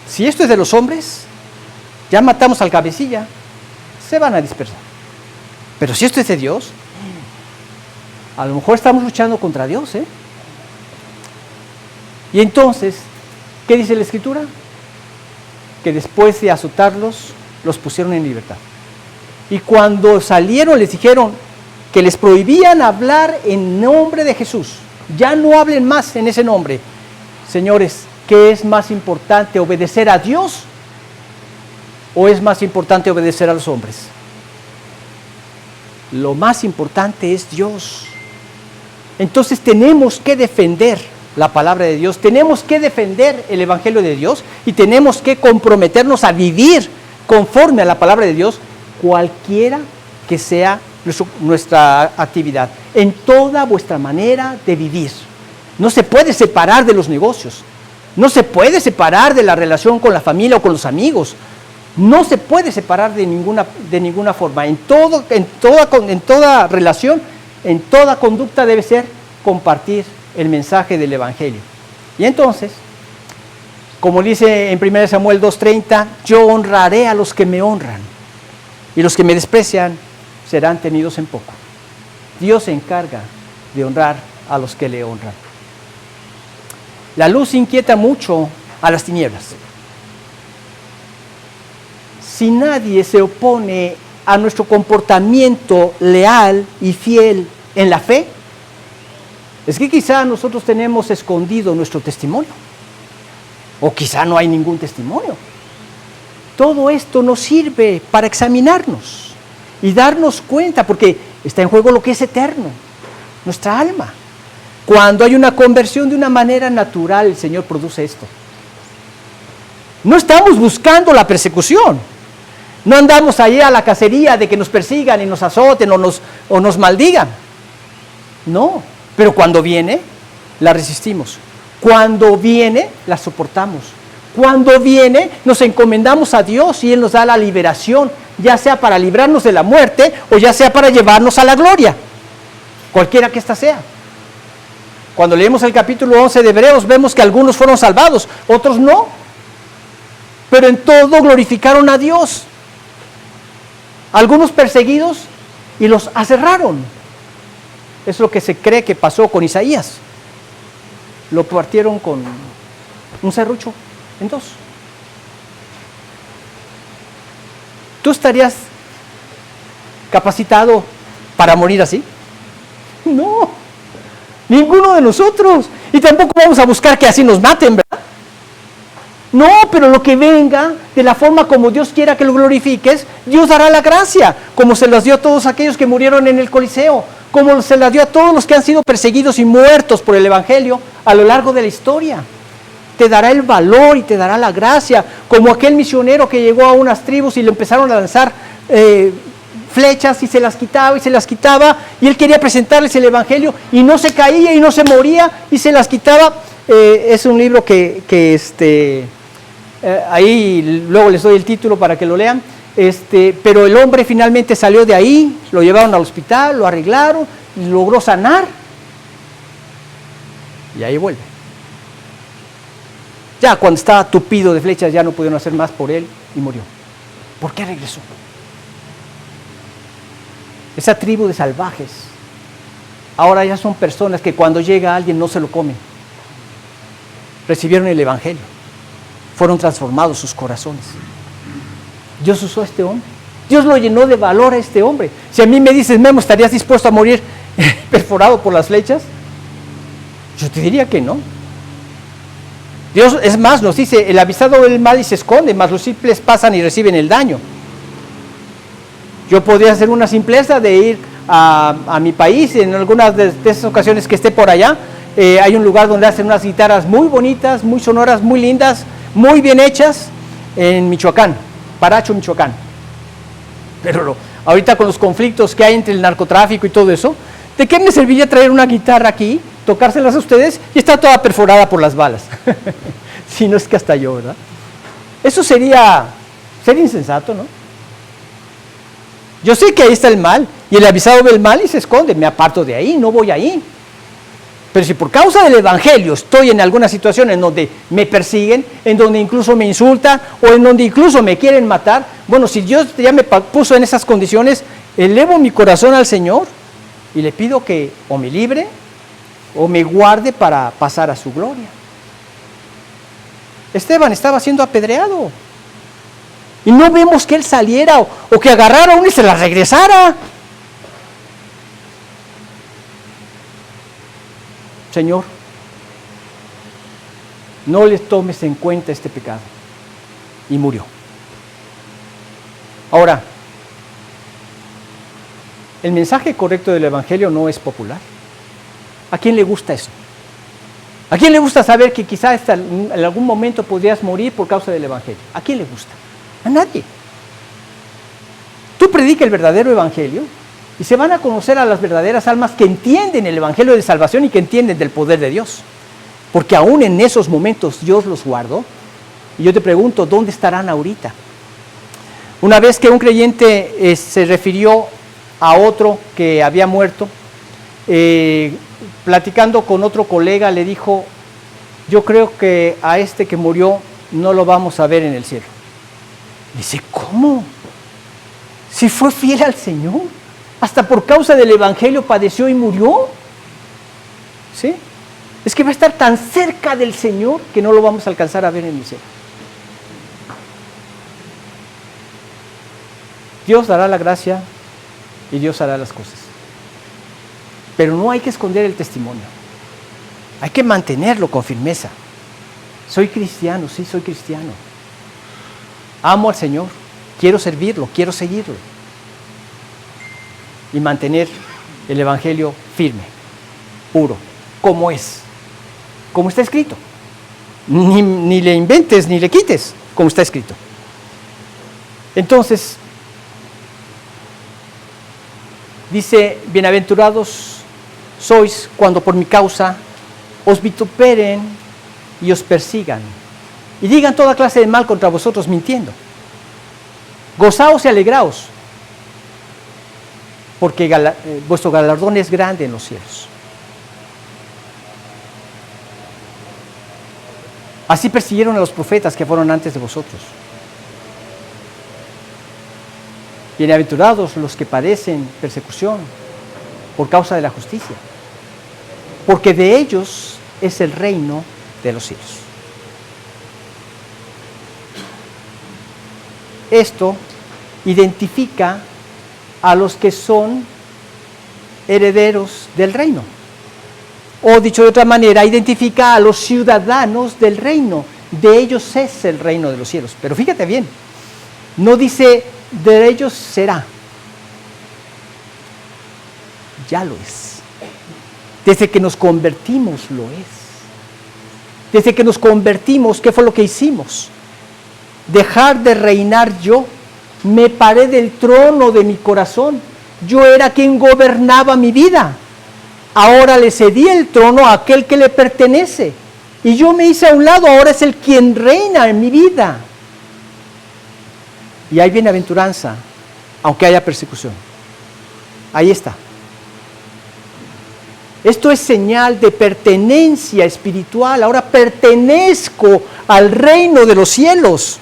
Si esto es de los hombres, ya matamos al cabecilla, se van a dispersar. Pero si esto es de Dios, a lo mejor estamos luchando contra Dios, Y entonces, ¿qué dice la Escritura? Que después de azotarlos, los pusieron en libertad. Y cuando salieron les dijeron que les prohibían hablar en nombre de Jesús. Ya no hablen más en ese nombre. Señores, ¿qué es más importante, obedecer a Dios o es más importante obedecer a los hombres? Lo más importante es Dios. Entonces tenemos que defender la palabra de Dios, tenemos que defender el evangelio de Dios y tenemos que comprometernos a vivir conforme a la palabra de Dios, cualquiera que sea nuestra actividad, en toda vuestra manera de vivir. No se puede separar de los negocios, no se puede separar de la relación con la familia o con los amigos, no se puede separar de ninguna forma. En toda relación, en toda conducta debe ser compartir el mensaje del evangelio. Y entonces, como dice en 1 Samuel 2:30, yo honraré a los que me honran y los que me desprecian serán tenidos en poco. Dios se encarga de honrar a los que le honran. La luz inquieta mucho a las tinieblas. Si nadie se opone a nuestro comportamiento leal y fiel en la fe, es que quizá nosotros tenemos escondido nuestro testimonio, o quizá no hay ningún testimonio. Todo esto nos sirve para examinarnos y darnos cuenta, porque está en juego lo que es eterno, nuestra alma. Cuando hay una conversión de una manera natural, el Señor produce esto. No estamos buscando la persecución, no andamos allí a la cacería de que nos persigan y nos azoten o nos maldigan. No, pero cuando viene, la resistimos. Cuando viene, la soportamos. Cuando viene, nos encomendamos a Dios y Él nos da la liberación ya sea para librarnos de la muerte o ya sea para llevarnos a la gloria, cualquiera que ésta sea. Cuando leemos el capítulo 11 de Hebreos, vemos que algunos fueron salvados, otros no, pero en todo glorificaron a Dios. Algunos perseguidos y los aserraron. Es lo que se cree que pasó con Isaías. Lo partieron con un serrucho en dos. ¿Tú estarías capacitado para morir así? No, ninguno de nosotros. Y tampoco vamos a buscar que así nos maten, ¿verdad? No, pero lo que venga, de la forma como Dios quiera que lo glorifiques, Dios dará la gracia, como se las dio a todos aquellos que murieron en el Coliseo, como se las dio a todos los que han sido perseguidos y muertos por el Evangelio a lo largo de la historia. Te dará el valor y te dará la gracia, como aquel misionero que llegó a unas tribus y le empezaron a lanzar flechas y se las quitaba, y él quería presentarles el Evangelio y no se caía y no se moría y se las quitaba. Es un libro que ahí luego les doy el título para que lo lean, pero el hombre finalmente salió de ahí, lo llevaron al hospital, lo arreglaron, logró sanar y ahí vuelve. Ya cuando estaba tupido de flechas ya no pudieron hacer más por él y murió. ¿Por qué regresó? Esa tribu de salvajes ahora ya son personas que cuando llega alguien no se lo comen. Recibieron el Evangelio, fueron transformados sus corazones. Dios usó a este hombre, Dios lo llenó de valor a este hombre. Si a mí me dices, Memo, ¿estarías dispuesto a morir perforado por las flechas? Yo te diría que no. Dios, es más, nos dice, el avisado del mal y se esconde, mas los simples pasan y reciben el daño. Yo podría hacer una simpleza de ir a mi país, en algunas de esas ocasiones que esté por allá. Hay un lugar donde hacen unas guitarras muy bonitas, muy sonoras, muy lindas, muy bien hechas, en Michoacán, Paracho, Michoacán. Pero ahorita con los conflictos que hay entre el narcotráfico y todo eso, ¿de qué me serviría traer una guitarra aquí, tocárselas a ustedes y está toda perforada por las balas? Si no es que hasta yo, ¿verdad? Eso sería insensato, ¿no? Yo sé que ahí está el mal, y el avisado ve el mal y se esconde, me aparto de ahí, no voy ahí. Pero si por causa del Evangelio estoy en alguna situación en donde me persiguen, en donde incluso me insultan, o en donde incluso me quieren matar, bueno, si Dios ya me puso en esas condiciones, elevo mi corazón al Señor y le pido que o me libre o me guarde para pasar a su gloria. Esteban estaba siendo apedreado y no vemos que él saliera o que agarrara a uno y se la regresara. Señor, no les tomes en cuenta este pecado. Y murió. Ahora, el mensaje correcto del Evangelio no es popular. ¿A quién le gusta eso? ¿A quién le gusta saber que quizá en algún momento podrías morir por causa del Evangelio? ¿A quién le gusta? A nadie. Tú predica el verdadero Evangelio y se van a conocer a las verdaderas almas que entienden el Evangelio de salvación y que entienden del poder de Dios. Porque aún en esos momentos Dios los guardó. Y yo te pregunto, ¿dónde estarán ahorita? Una vez que un creyente se refirió a otro que había muerto, platicando con otro colega, le dijo, yo creo que a este que murió no lo vamos a ver en el cielo. Dice, ¿cómo? Si fue fiel al Señor, hasta por causa del Evangelio padeció y murió. ¿Sí? Es que va a estar tan cerca del Señor que no lo vamos a alcanzar a ver en el cielo. Dios dará la gracia y Dios hará las cosas. Pero no hay que esconder el testimonio. Hay que mantenerlo con firmeza. Soy cristiano, sí, soy cristiano. Amo al Señor, quiero servirlo, quiero seguirlo. Y mantener el Evangelio firme, puro, como es, como está escrito. Ni le inventes ni le quites, como está escrito. Entonces, dice, bienaventurados sois cuando por mi causa os vituperen y os persigan y digan toda clase de mal contra vosotros mintiendo. Gozaos y alegraos, porque vuestro galardón es grande en los cielos. Así persiguieron a los profetas que fueron antes de vosotros. Bienaventurados los que padecen persecución por causa de la justicia, porque de ellos es el reino de los cielos. Esto identifica a los que son herederos del reino. O dicho de otra manera, identifica a los ciudadanos del reino. De ellos es el reino de los cielos. Pero fíjate bien, no dice de ellos será. Ya lo es. Desde que nos convertimos lo es. Desde que nos convertimos, ¿qué fue lo que hicimos? Dejar de reinar yo. Me paré del trono de mi corazón. Yo era quien gobernaba mi vida. Ahora le cedí el trono a aquel que le pertenece. Y yo me hice a un lado, ahora es el quien reina en mi vida. Y hay bienaventuranza, aunque haya persecución. Ahí está. Esto es señal de pertenencia espiritual. Ahora pertenezco al reino de los cielos.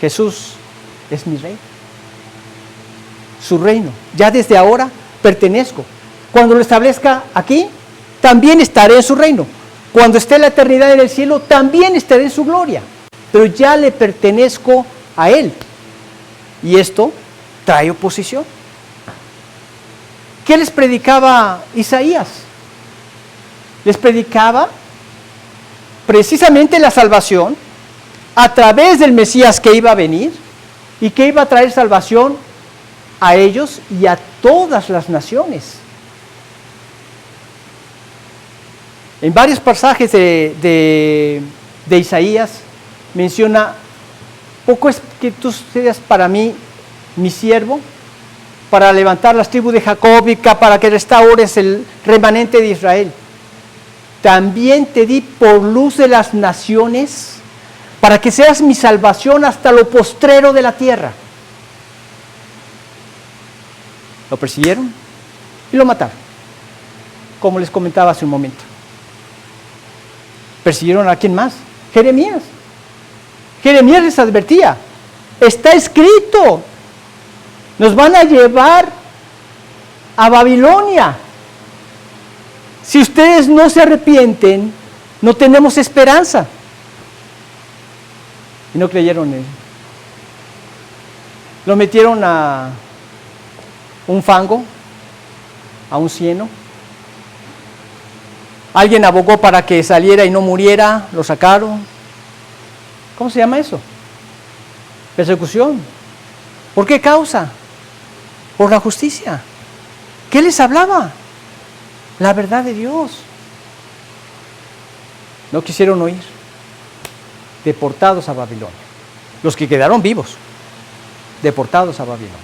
Jesús es mi rey. Su reino. Ya desde ahora pertenezco. Cuando lo establezca aquí, también estaré en su reino. Cuando esté en la eternidad en el cielo, también estaré en su gloria. Pero ya le pertenezco a Él. Y esto trae oposición. ¿Qué les predicaba Isaías? Les predicaba precisamente la salvación a través del Mesías que iba a venir y que iba a traer salvación a ellos y a todas las naciones. En varios pasajes de Isaías menciona, poco es que tú seas para mí mi siervo, para levantar las tribus de Jacob y para que restaures el remanente de Israel. También te di por luz de las naciones, para que seas mi salvación hasta lo postrero de la tierra. Lo persiguieron y lo mataron, como les comentaba hace un momento. ¿Persiguieron a quién más? Jeremías. Jeremías les advertía, está escrito, nos van a llevar a Babilonia. Si ustedes no se arrepienten, no tenemos esperanza. Y no creyeron en él. Lo metieron a un fango, a un cieno. Alguien abogó para que saliera y no muriera, lo sacaron. ¿Cómo se llama eso? Persecución. ¿Por qué causa? Por la justicia. ¿Qué les hablaba? La verdad de Dios. No quisieron oír. Deportados a Babilonia. Los que quedaron vivos, deportados a Babilonia.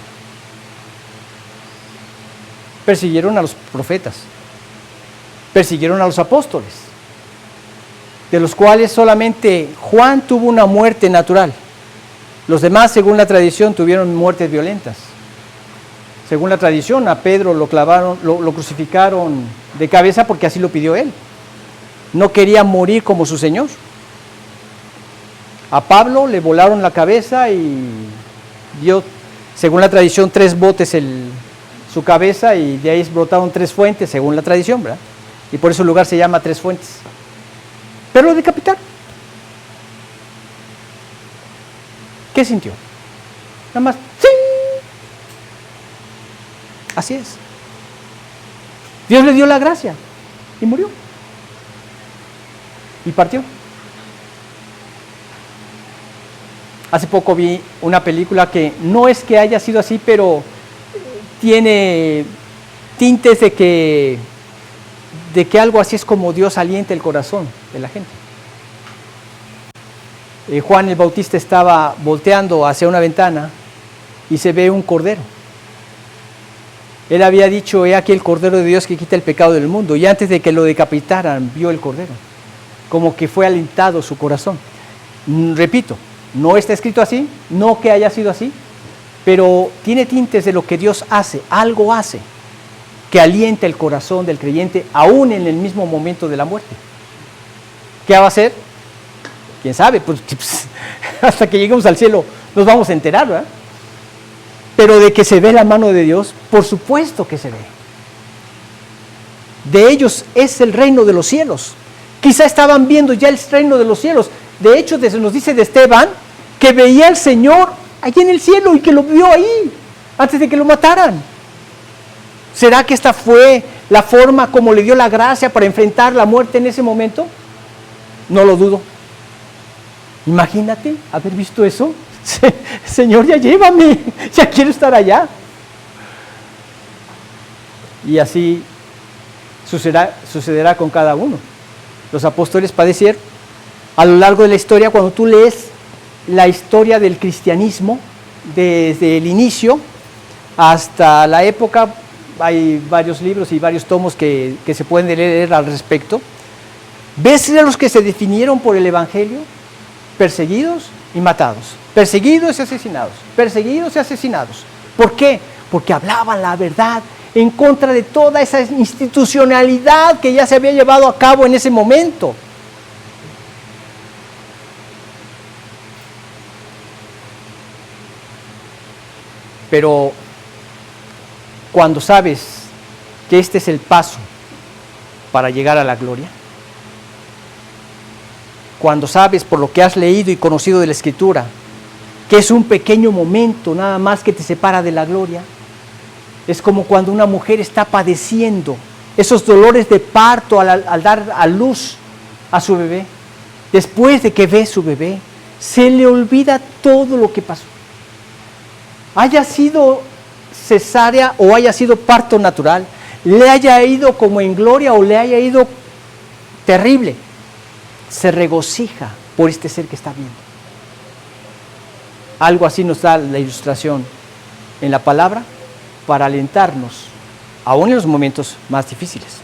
Persiguieron a los profetas. Persiguieron a los apóstoles, de los cuales solamente Juan tuvo una muerte natural. Los demás, según la tradición, tuvieron muertes violentas. Según la tradición, a Pedro lo clavaron, lo crucificaron de cabeza porque así lo pidió él. No quería morir como su Señor. A Pablo le volaron la cabeza y dio, según la tradición, 3 botes su cabeza y de ahí brotaron 3 fuentes, según la tradición, ¿verdad? Y por eso el lugar se llama 3 fuentes. Pero lo decapitaron. ¿Qué sintió? Nada más, ¡sí! Así es. Dios le dio la gracia y murió. Y partió. Hace poco vi una película que no es que haya sido así, pero tiene tintes de que algo así es como Dios alienta el corazón de la gente. Juan el Bautista estaba volteando hacia una ventana y se ve un cordero. Él había dicho, he aquí el cordero de Dios que quita el pecado del mundo. Y antes de que lo decapitaran, vio el cordero. Como que fue alentado su corazón. Repito, No está escrito así, no que haya sido así, pero tiene tintes de lo que Dios hace, algo hace, que alienta el corazón del creyente aún en el mismo momento de la muerte. ¿Qué va a hacer? ¿Quién sabe? Pues, hasta que lleguemos al cielo nos vamos a enterar, ¿verdad? Pero de que se ve la mano de Dios, por supuesto que se ve. De ellos es el reino de los cielos. Quizá estaban viendo ya el reino de los cielos. De hecho, nos dice de Esteban que veía al Señor allí en el cielo y que lo vio ahí, antes de que lo mataran. ¿Será que esta fue la forma como le dio la gracia para enfrentar la muerte en ese momento? No lo dudo. Imagínate haber visto eso. Señor, ya llévame, ya quiero estar allá. Y así sucederá con cada uno. Los apóstoles padecieron. A lo largo de la historia, cuando tú lees la historia del cristianismo, desde el inicio hasta la época, hay varios libros y varios tomos que se pueden leer al respecto. ¿Ves a los que se definieron por el Evangelio? Perseguidos y matados, perseguidos y asesinados, perseguidos y asesinados. ¿Por qué? Porque hablaban la verdad en contra de toda esa institucionalidad que ya se había llevado a cabo en ese momento. Pero cuando sabes que este es el paso para llegar a la gloria, cuando sabes por lo que has leído y conocido de la Escritura, que es un pequeño momento nada más que te separa de la gloria, es como cuando una mujer está padeciendo esos dolores de parto al dar a luz a su bebé. Después de que ve su bebé, se le olvida todo lo que pasó. Haya sido cesárea o haya sido parto natural, le haya ido como en gloria o le haya ido terrible, se regocija por este ser que está viendo. Algo así nos da la ilustración en la palabra para alentarnos, aún en los momentos más difíciles.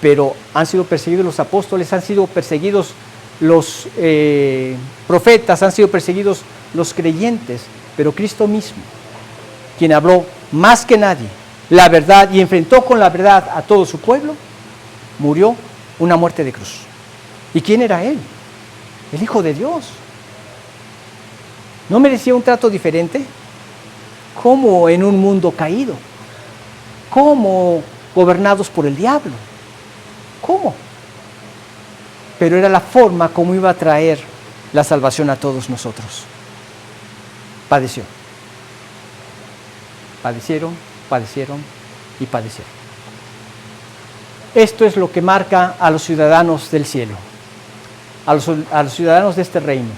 Pero han sido perseguidos los apóstoles, han sido perseguidos los profetas, han sido perseguidos los creyentes, pero Cristo mismo, quien habló más que nadie la verdad y enfrentó con la verdad a todo su pueblo, murió una muerte de cruz. ¿Y quién era él? El Hijo de Dios. ¿No merecía un trato diferente? ¿Cómo en un mundo caído? ¿Cómo gobernados por el diablo? ¿Cómo? Pero era la forma como iba a traer la salvación a todos nosotros. Padeció. Padecieron, padecieron y padecieron. Esto es lo que marca a los ciudadanos del cielo, a los ciudadanos de este reino.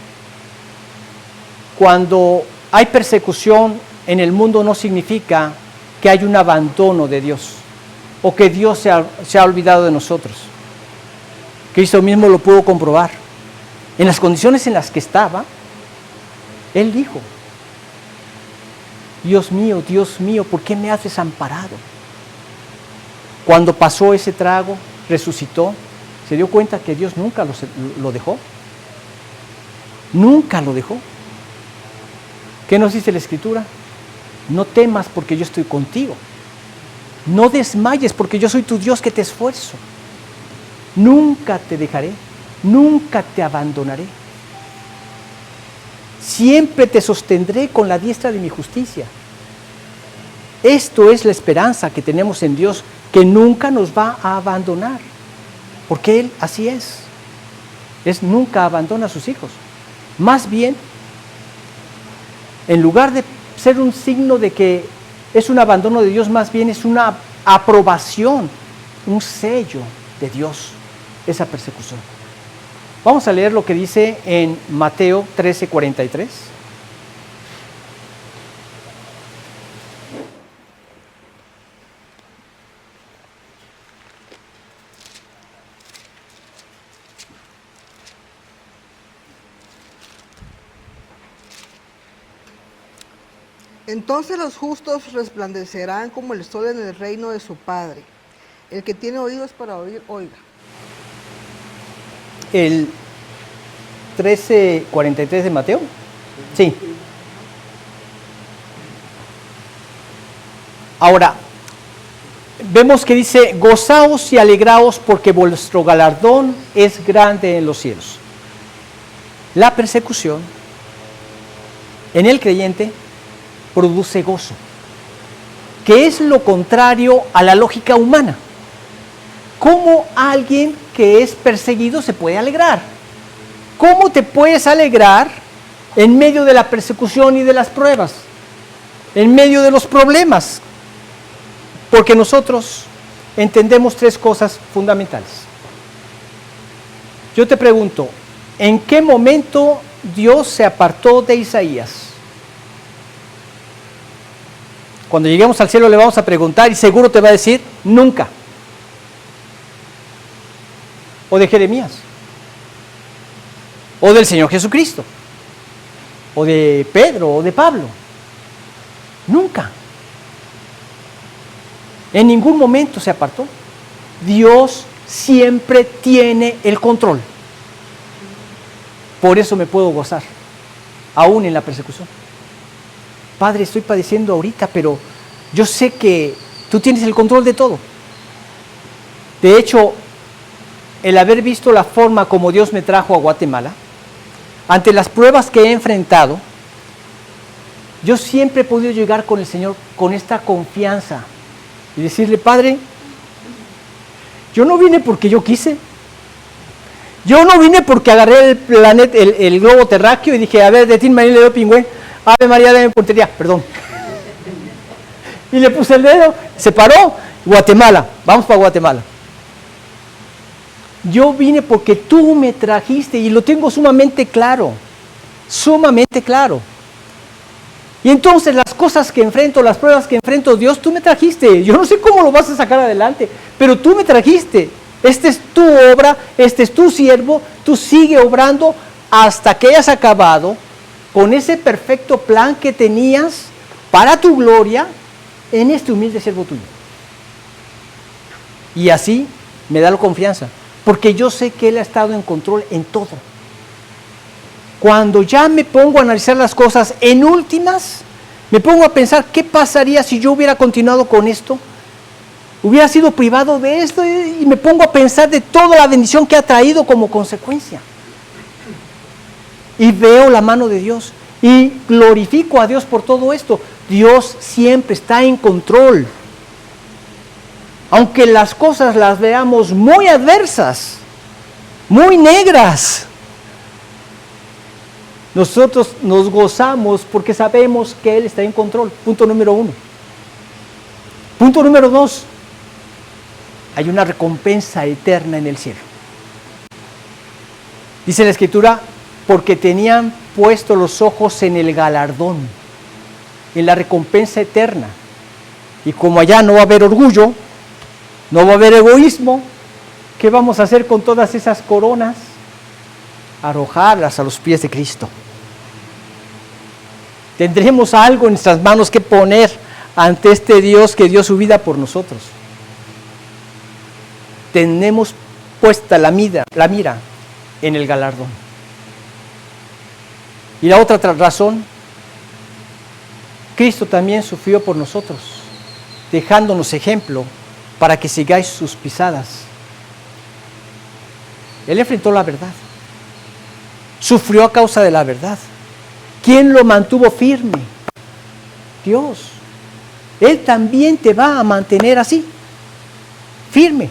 Cuando hay persecución en el mundo no significa que hay un abandono de Dios o que Dios se ha olvidado de nosotros. Cristo mismo lo pudo comprobar. En las condiciones en las que estaba, Él dijo: Dios mío, ¿por qué me has desamparado? Cuando pasó ese trago, resucitó, se dio cuenta que Dios nunca lo dejó. Nunca lo dejó. ¿Qué nos dice la Escritura? No temas porque yo estoy contigo. No desmayes porque yo soy tu Dios que te esfuerzo. Nunca te dejaré, nunca te abandonaré. Siempre te sostendré con la diestra de mi justicia. Esto es la esperanza que tenemos en Dios, que nunca nos va a abandonar, porque Él así es. Él nunca abandona a sus hijos. Más bien, en lugar de ser un signo de que es un abandono de Dios, más bien es una aprobación, un sello de Dios, esa persecución. Vamos a leer lo que dice en Mateo 13:43. Entonces los justos resplandecerán como el sol en el reino de su Padre. El que tiene oídos para oír, oiga. 13:43 de Mateo. Sí. Ahora, vemos que dice, gozaos y alegraos porque vuestro galardón es grande en los cielos. La persecución en el creyente produce gozo, que es lo contrario a la lógica humana. ¿Cómo alguien que es perseguido se puede alegrar? ¿Cómo te puedes alegrar en medio de la persecución y de las pruebas? En medio de los problemas. Porque nosotros entendemos tres cosas fundamentales. Yo te pregunto, ¿en qué momento Dios se apartó de Isaías? Cuando lleguemos al cielo le vamos a preguntar y seguro te va a decir, nunca. O de Jeremías. O del Señor Jesucristo. O de Pedro o de Pablo. Nunca. En ningún momento se apartó. Dios siempre tiene el control. Por eso me puedo gozar, aún en la persecución. Padre, estoy padeciendo ahorita, pero yo sé que tú tienes el control de todo. De hecho, el haber visto la forma como Dios me trajo a Guatemala, ante las pruebas que he enfrentado, yo siempre he podido llegar con el Señor con esta confianza y decirle, Padre, yo no vine porque yo quise. Yo no vine porque agarré el planeta, el globo terráqueo y dije, a ver, de Tin Marín le doy pingüe, Ave María, dame puntería, perdón. Y le puse el dedo, se paró, Guatemala, vamos para Guatemala. Yo vine porque tú me trajiste y lo tengo sumamente claro, sumamente claro. Y entonces las cosas que enfrento, las pruebas que enfrento, Dios, tú me trajiste. Yo no sé cómo lo vas a sacar adelante, pero tú me trajiste. Esta es tu obra, este es tu siervo, tú sigue obrando hasta que hayas acabado con ese perfecto plan que tenías para tu gloria en este humilde siervo tuyo. Y así me da la confianza, porque yo sé que Él ha estado en control en todo. Cuando ya me pongo a analizar las cosas en últimas, me pongo a pensar, ¿qué pasaría si yo hubiera continuado con esto? Hubiera sido privado de esto y me pongo a pensar de toda la bendición que ha traído como consecuencia. Y veo la mano de Dios y glorifico a Dios por todo esto. Dios siempre está en control. Aunque las cosas las veamos muy adversas, muy negras, nosotros nos gozamos porque sabemos que Él está en control. Punto número 1. Punto número 2. Hay una recompensa eterna en el cielo. Dice la Escritura, porque tenían puesto los ojos en el galardón, en la recompensa eterna. Y como allá no va a haber orgullo, no va a haber egoísmo, ¿qué vamos a hacer con todas esas coronas? Arrojarlas a los pies de Cristo. Tendremos algo en nuestras manos que poner ante este Dios que dio su vida por nosotros. Tenemos puesta la mira en el galardón. Y la otra razón, Cristo también sufrió por nosotros, dejándonos ejemplo para que sigáis sus pisadas. Él enfrentó la verdad, sufrió a causa de la verdad. ¿Quién lo mantuvo firme? Dios. Él también te va a mantener así, firme.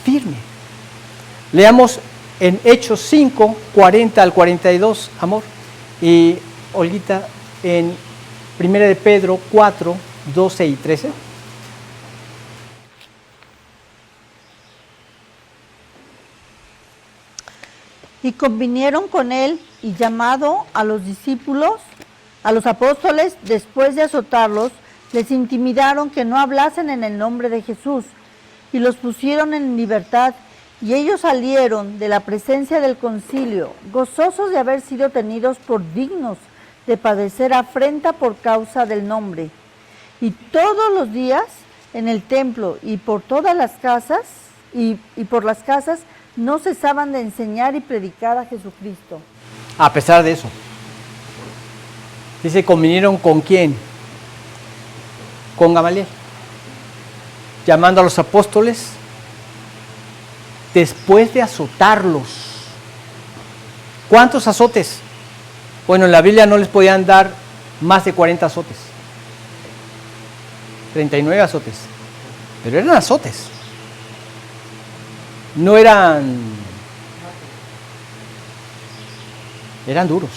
Firme. Leamos en Hechos 5, 40 al 42, amor. Y Olguita, en 1 de Pedro 4, 12 y 13. Y convinieron con él y llamado a los discípulos, a los apóstoles, después de azotarlos, les intimidaron que no hablasen en el nombre de Jesús. Y los pusieron en libertad, y ellos salieron de la presencia del concilio, gozosos de haber sido tenidos por dignos de padecer afrenta por causa del nombre. Y todos los días en el templo y por todas las casas, y por las casas, no cesaban de enseñar y predicar a Jesucristo. A pesar de eso. Dice, convinieron ¿con quién? Con Gamaliel. Llamando a los apóstoles después de azotarlos. ¿Cuántos azotes? Bueno, en la Biblia no les podían dar más de 40 azotes. 39 azotes. Pero eran azotes. No eran duros.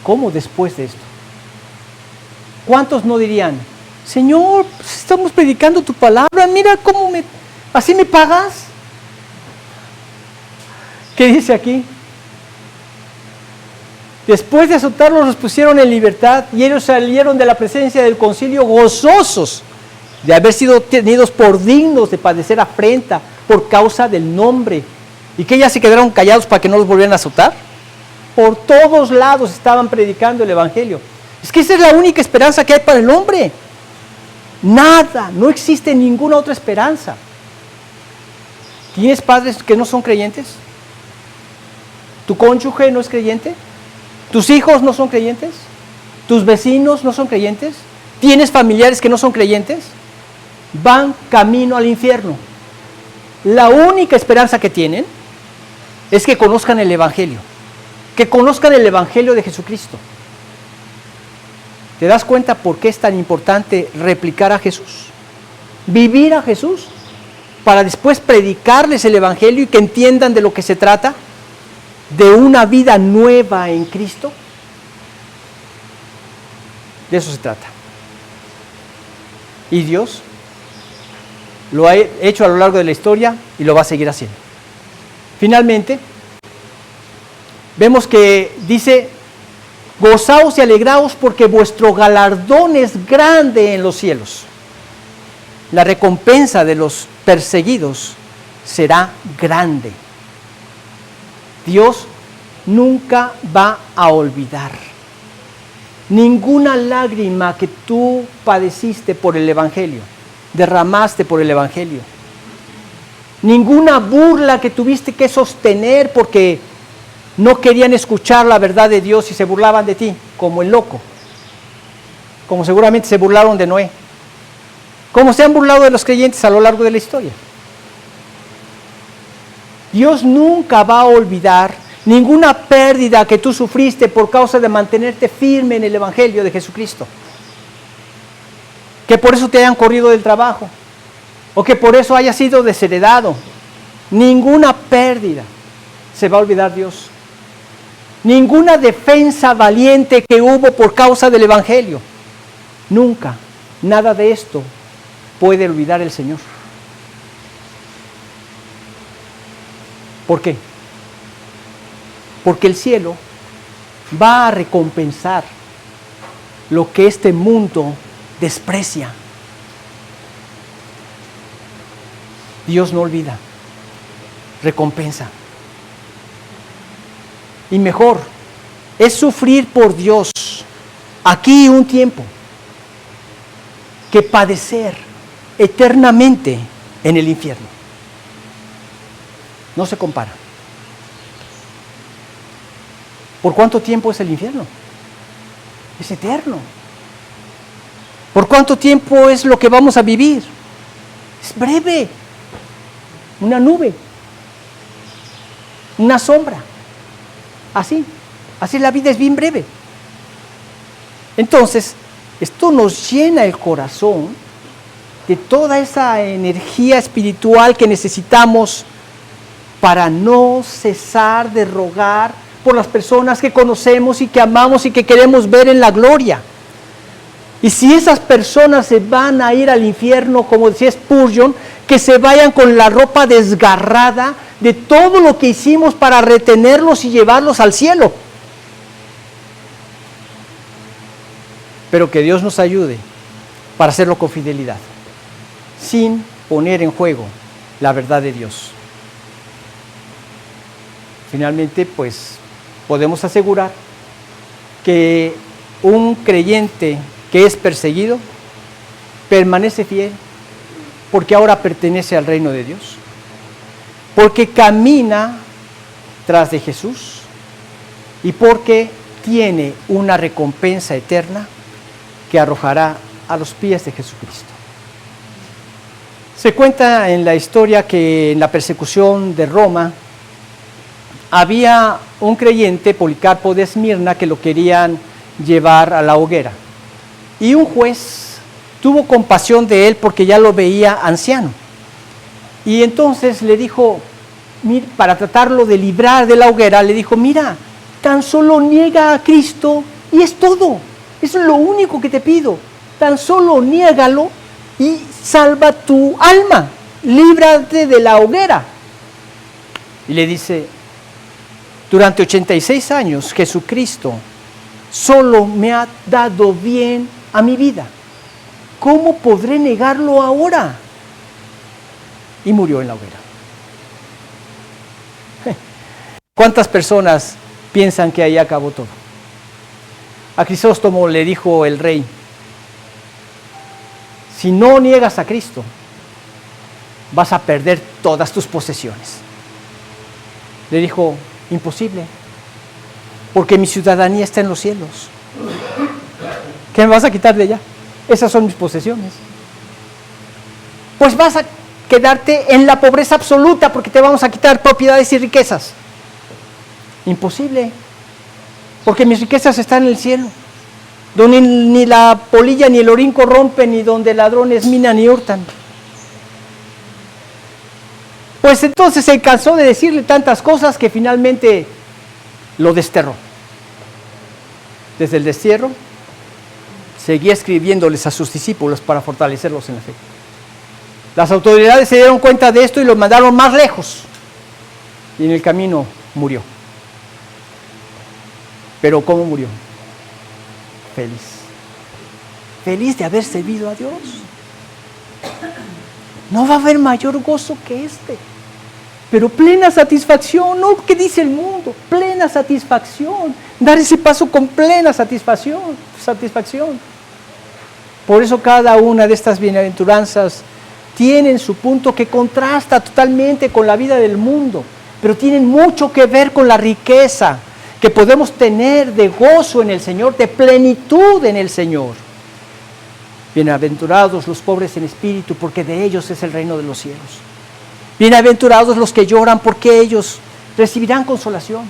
¿Cómo después de esto? ¿Cuántos no dirían, Señor, pues estamos predicando tu palabra, mira cómo así me pagas? ¿Qué dice aquí? Después de azotarlos, los pusieron en libertad y ellos salieron de la presencia del concilio gozosos de haber sido tenidos por dignos de padecer afrenta por causa del nombre. ¿Y que ya se quedaron callados para que no los volvieran a azotar? Por todos lados estaban predicando el evangelio. Es que esa es la única esperanza que hay para el hombre. Nada, no existe ninguna otra esperanza. ¿Tienes padres que no son creyentes? ¿Tu cónyuge no es creyente? ¿Tus hijos no son creyentes? ¿Tus vecinos no son creyentes? ¿Tienes familiares que no son creyentes? Van camino al infierno. La única esperanza que tienen es que conozcan el evangelio, que conozcan el evangelio de Jesucristo. ¿Te das cuenta por qué es tan importante replicar a Jesús? Vivir a Jesús para después predicarles el evangelio y que entiendan de lo que se trata, de una vida nueva en Cristo. De eso se trata. Y Dios lo ha hecho a lo largo de la historia y lo va a seguir haciendo. Finalmente, vemos que dice, gozaos y alegraos porque vuestro galardón es grande en los cielos. La recompensa de los perseguidos será grande. Dios nunca va a olvidar ninguna lágrima que tú padeciste por el evangelio, derramaste por el evangelio. Ninguna burla que tuviste que sostener porque no querían escuchar la verdad de Dios y se burlaban de ti, como el loco. Como seguramente se burlaron de Noé. Como se han burlado de los creyentes a lo largo de la historia. Dios nunca va a olvidar ninguna pérdida que tú sufriste por causa de mantenerte firme en el evangelio de Jesucristo. Que por eso te hayan corrido del trabajo. O que por eso hayas sido desheredado. Ninguna pérdida se va a olvidar Dios. Ninguna defensa valiente que hubo por causa del evangelio. Nunca, nada de esto puede olvidar el Señor. ¿Por qué? Porque el cielo va a recompensar lo que este mundo desprecia. Dios no olvida, recompensa. Y mejor es sufrir por Dios aquí un tiempo que padecer eternamente en el infierno. No se compara. ¿Por cuánto tiempo es el infierno? Es eterno. ¿Por cuánto tiempo es lo que vamos a vivir? Es breve. Una nube. Una sombra. Así la vida es bien breve. Entonces, esto nos llena el corazón de toda esa energía espiritual que necesitamos para no cesar de rogar por las personas que conocemos y que amamos y que queremos ver en la gloria. Y si esas personas se van a ir al infierno, como decía Spurgeon, que se vayan con la ropa desgarrada de todo lo que hicimos para retenerlos y llevarlos al cielo. Pero que Dios nos ayude para hacerlo con fidelidad, sin poner en juego la verdad de Dios. Finalmente, pues, podemos asegurar que un creyente que es perseguido permanece fiel porque ahora pertenece al reino de Dios, porque camina tras de Jesús y porque tiene una recompensa eterna que arrojará a los pies de Jesucristo. Se cuenta en la historia que en la persecución de Roma había un creyente, Policarpo de Esmirna, que lo querían llevar a la hoguera. Y un juez tuvo compasión de él porque ya lo veía anciano. Y entonces le dijo, para tratarlo de librar de la hoguera, le dijo, mira, tan solo niega a Cristo y es todo. Eso es lo único que te pido. Tan solo niégalo y salva tu alma. Líbrate de la hoguera. Y le dice, durante 86 años Jesucristo solo me ha dado bien a mi vida. ¿Cómo podré negarlo ahora? Y murió en la hoguera. ¿Cuántas personas piensan que ahí acabó todo? A Crisóstomo le dijo el rey, si no niegas a Cristo, vas a perder todas tus posesiones. Le dijo, imposible, porque mi ciudadanía está en los cielos. ¿Qué me vas a quitar de allá? Esas son mis posesiones. Pues vas a quedarte en la pobreza absoluta porque te vamos a quitar propiedades y riquezas. Imposible, porque mis riquezas están en el cielo, donde ni la polilla ni el orín corrompen, ni donde ladrones minan ni hurtan. Pues entonces se cansó de decirle tantas cosas que finalmente lo desterró. Desde el destierro seguía escribiéndoles a sus discípulos para fortalecerlos en la fe. Las autoridades se dieron cuenta de esto y lo mandaron más lejos. Y en el camino murió. Pero ¿cómo murió? Feliz. Feliz de haber servido a Dios. No va a haber mayor gozo que este. Pero plena satisfacción, no que dice el mundo, plena satisfacción. Dar ese paso con plena satisfacción. Por eso cada una de estas bienaventuranzas tienen su punto que contrasta totalmente con la vida del mundo, pero tienen mucho que ver con la riqueza que podemos tener de gozo en el Señor, de plenitud en el Señor. Bienaventurados los pobres en espíritu, porque de ellos es el reino de los cielos. Bienaventurados los que lloran, porque ellos recibirán consolación.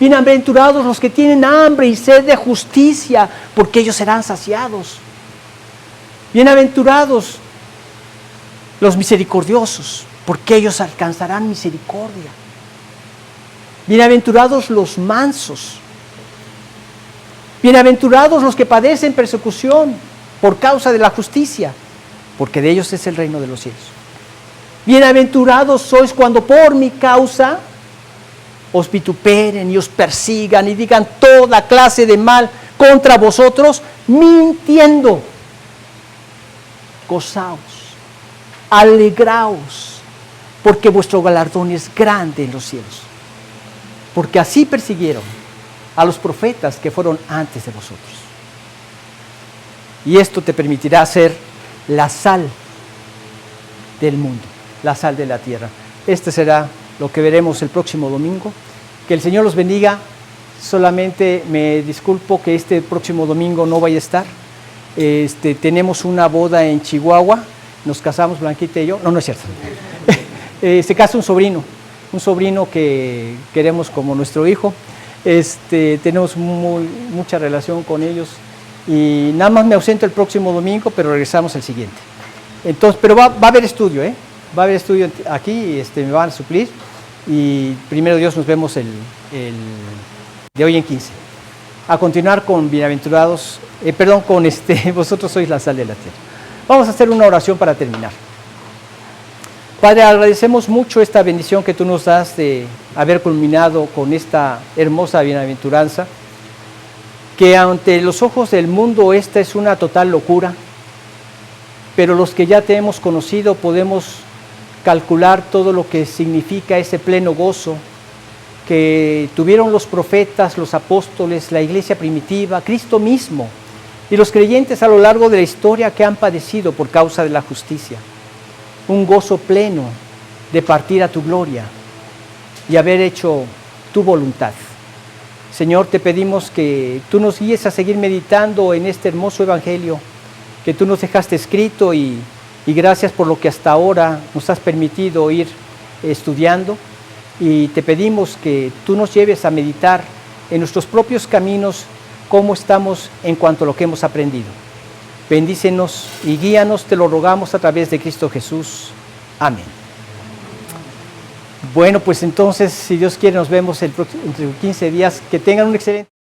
Bienaventurados los que tienen hambre y sed de justicia, porque ellos serán saciados. Bienaventurados los misericordiosos, porque ellos alcanzarán misericordia. Bienaventurados los mansos. Bienaventurados los que padecen persecución por causa de la justicia, porque de ellos es el reino de los cielos. Bienaventurados sois cuando por mi causa os vituperen y os persigan y digan toda clase de mal contra vosotros, mintiendo. Gozaos, alegraos, porque vuestro galardón es grande en los cielos. Porque así persiguieron a los profetas que fueron antes de vosotros. Y esto te permitirá ser la sal del mundo, la sal de la tierra. Este será lo que veremos el próximo domingo. Que el Señor los bendiga. Solamente me disculpo que este próximo domingo no vaya a estar. Tenemos una boda en Chihuahua. Nos casamos Blanquita y yo. No, no es cierto. Se casa un sobrino que queremos como nuestro hijo. Tenemos mucha relación con ellos y nada más me ausento el próximo domingo, pero regresamos el siguiente. Entonces, pero va a haber estudio, va a haber estudio aquí, me van a suplir y primero Dios nos vemos el de hoy en 15. A continuar con bienaventurados, vosotros sois la sal de la tierra. Vamos a hacer una oración para terminar. Padre, agradecemos mucho esta bendición que tú nos das de haber culminado con esta hermosa bienaventuranza, que ante los ojos del mundo esta es una total locura, pero los que ya te hemos conocido podemos calcular todo lo que significa ese pleno gozo que tuvieron los profetas, los apóstoles, la iglesia primitiva, Cristo mismo y los creyentes a lo largo de la historia que han padecido por causa de la justicia. un gozo pleno de partir a tu gloria y haber hecho tu voluntad. Señor, te pedimos que tú nos guíes a seguir meditando en este hermoso evangelio que tú nos dejaste escrito y gracias por lo que hasta ahora nos has permitido ir estudiando, y te pedimos que tú nos lleves a meditar en nuestros propios caminos cómo estamos en cuanto a lo que hemos aprendido. Bendícenos y guíanos, te lo rogamos a través de Cristo Jesús. Amén. Bueno, pues entonces, si Dios quiere, nos vemos entre 15 días. Que tengan un excelente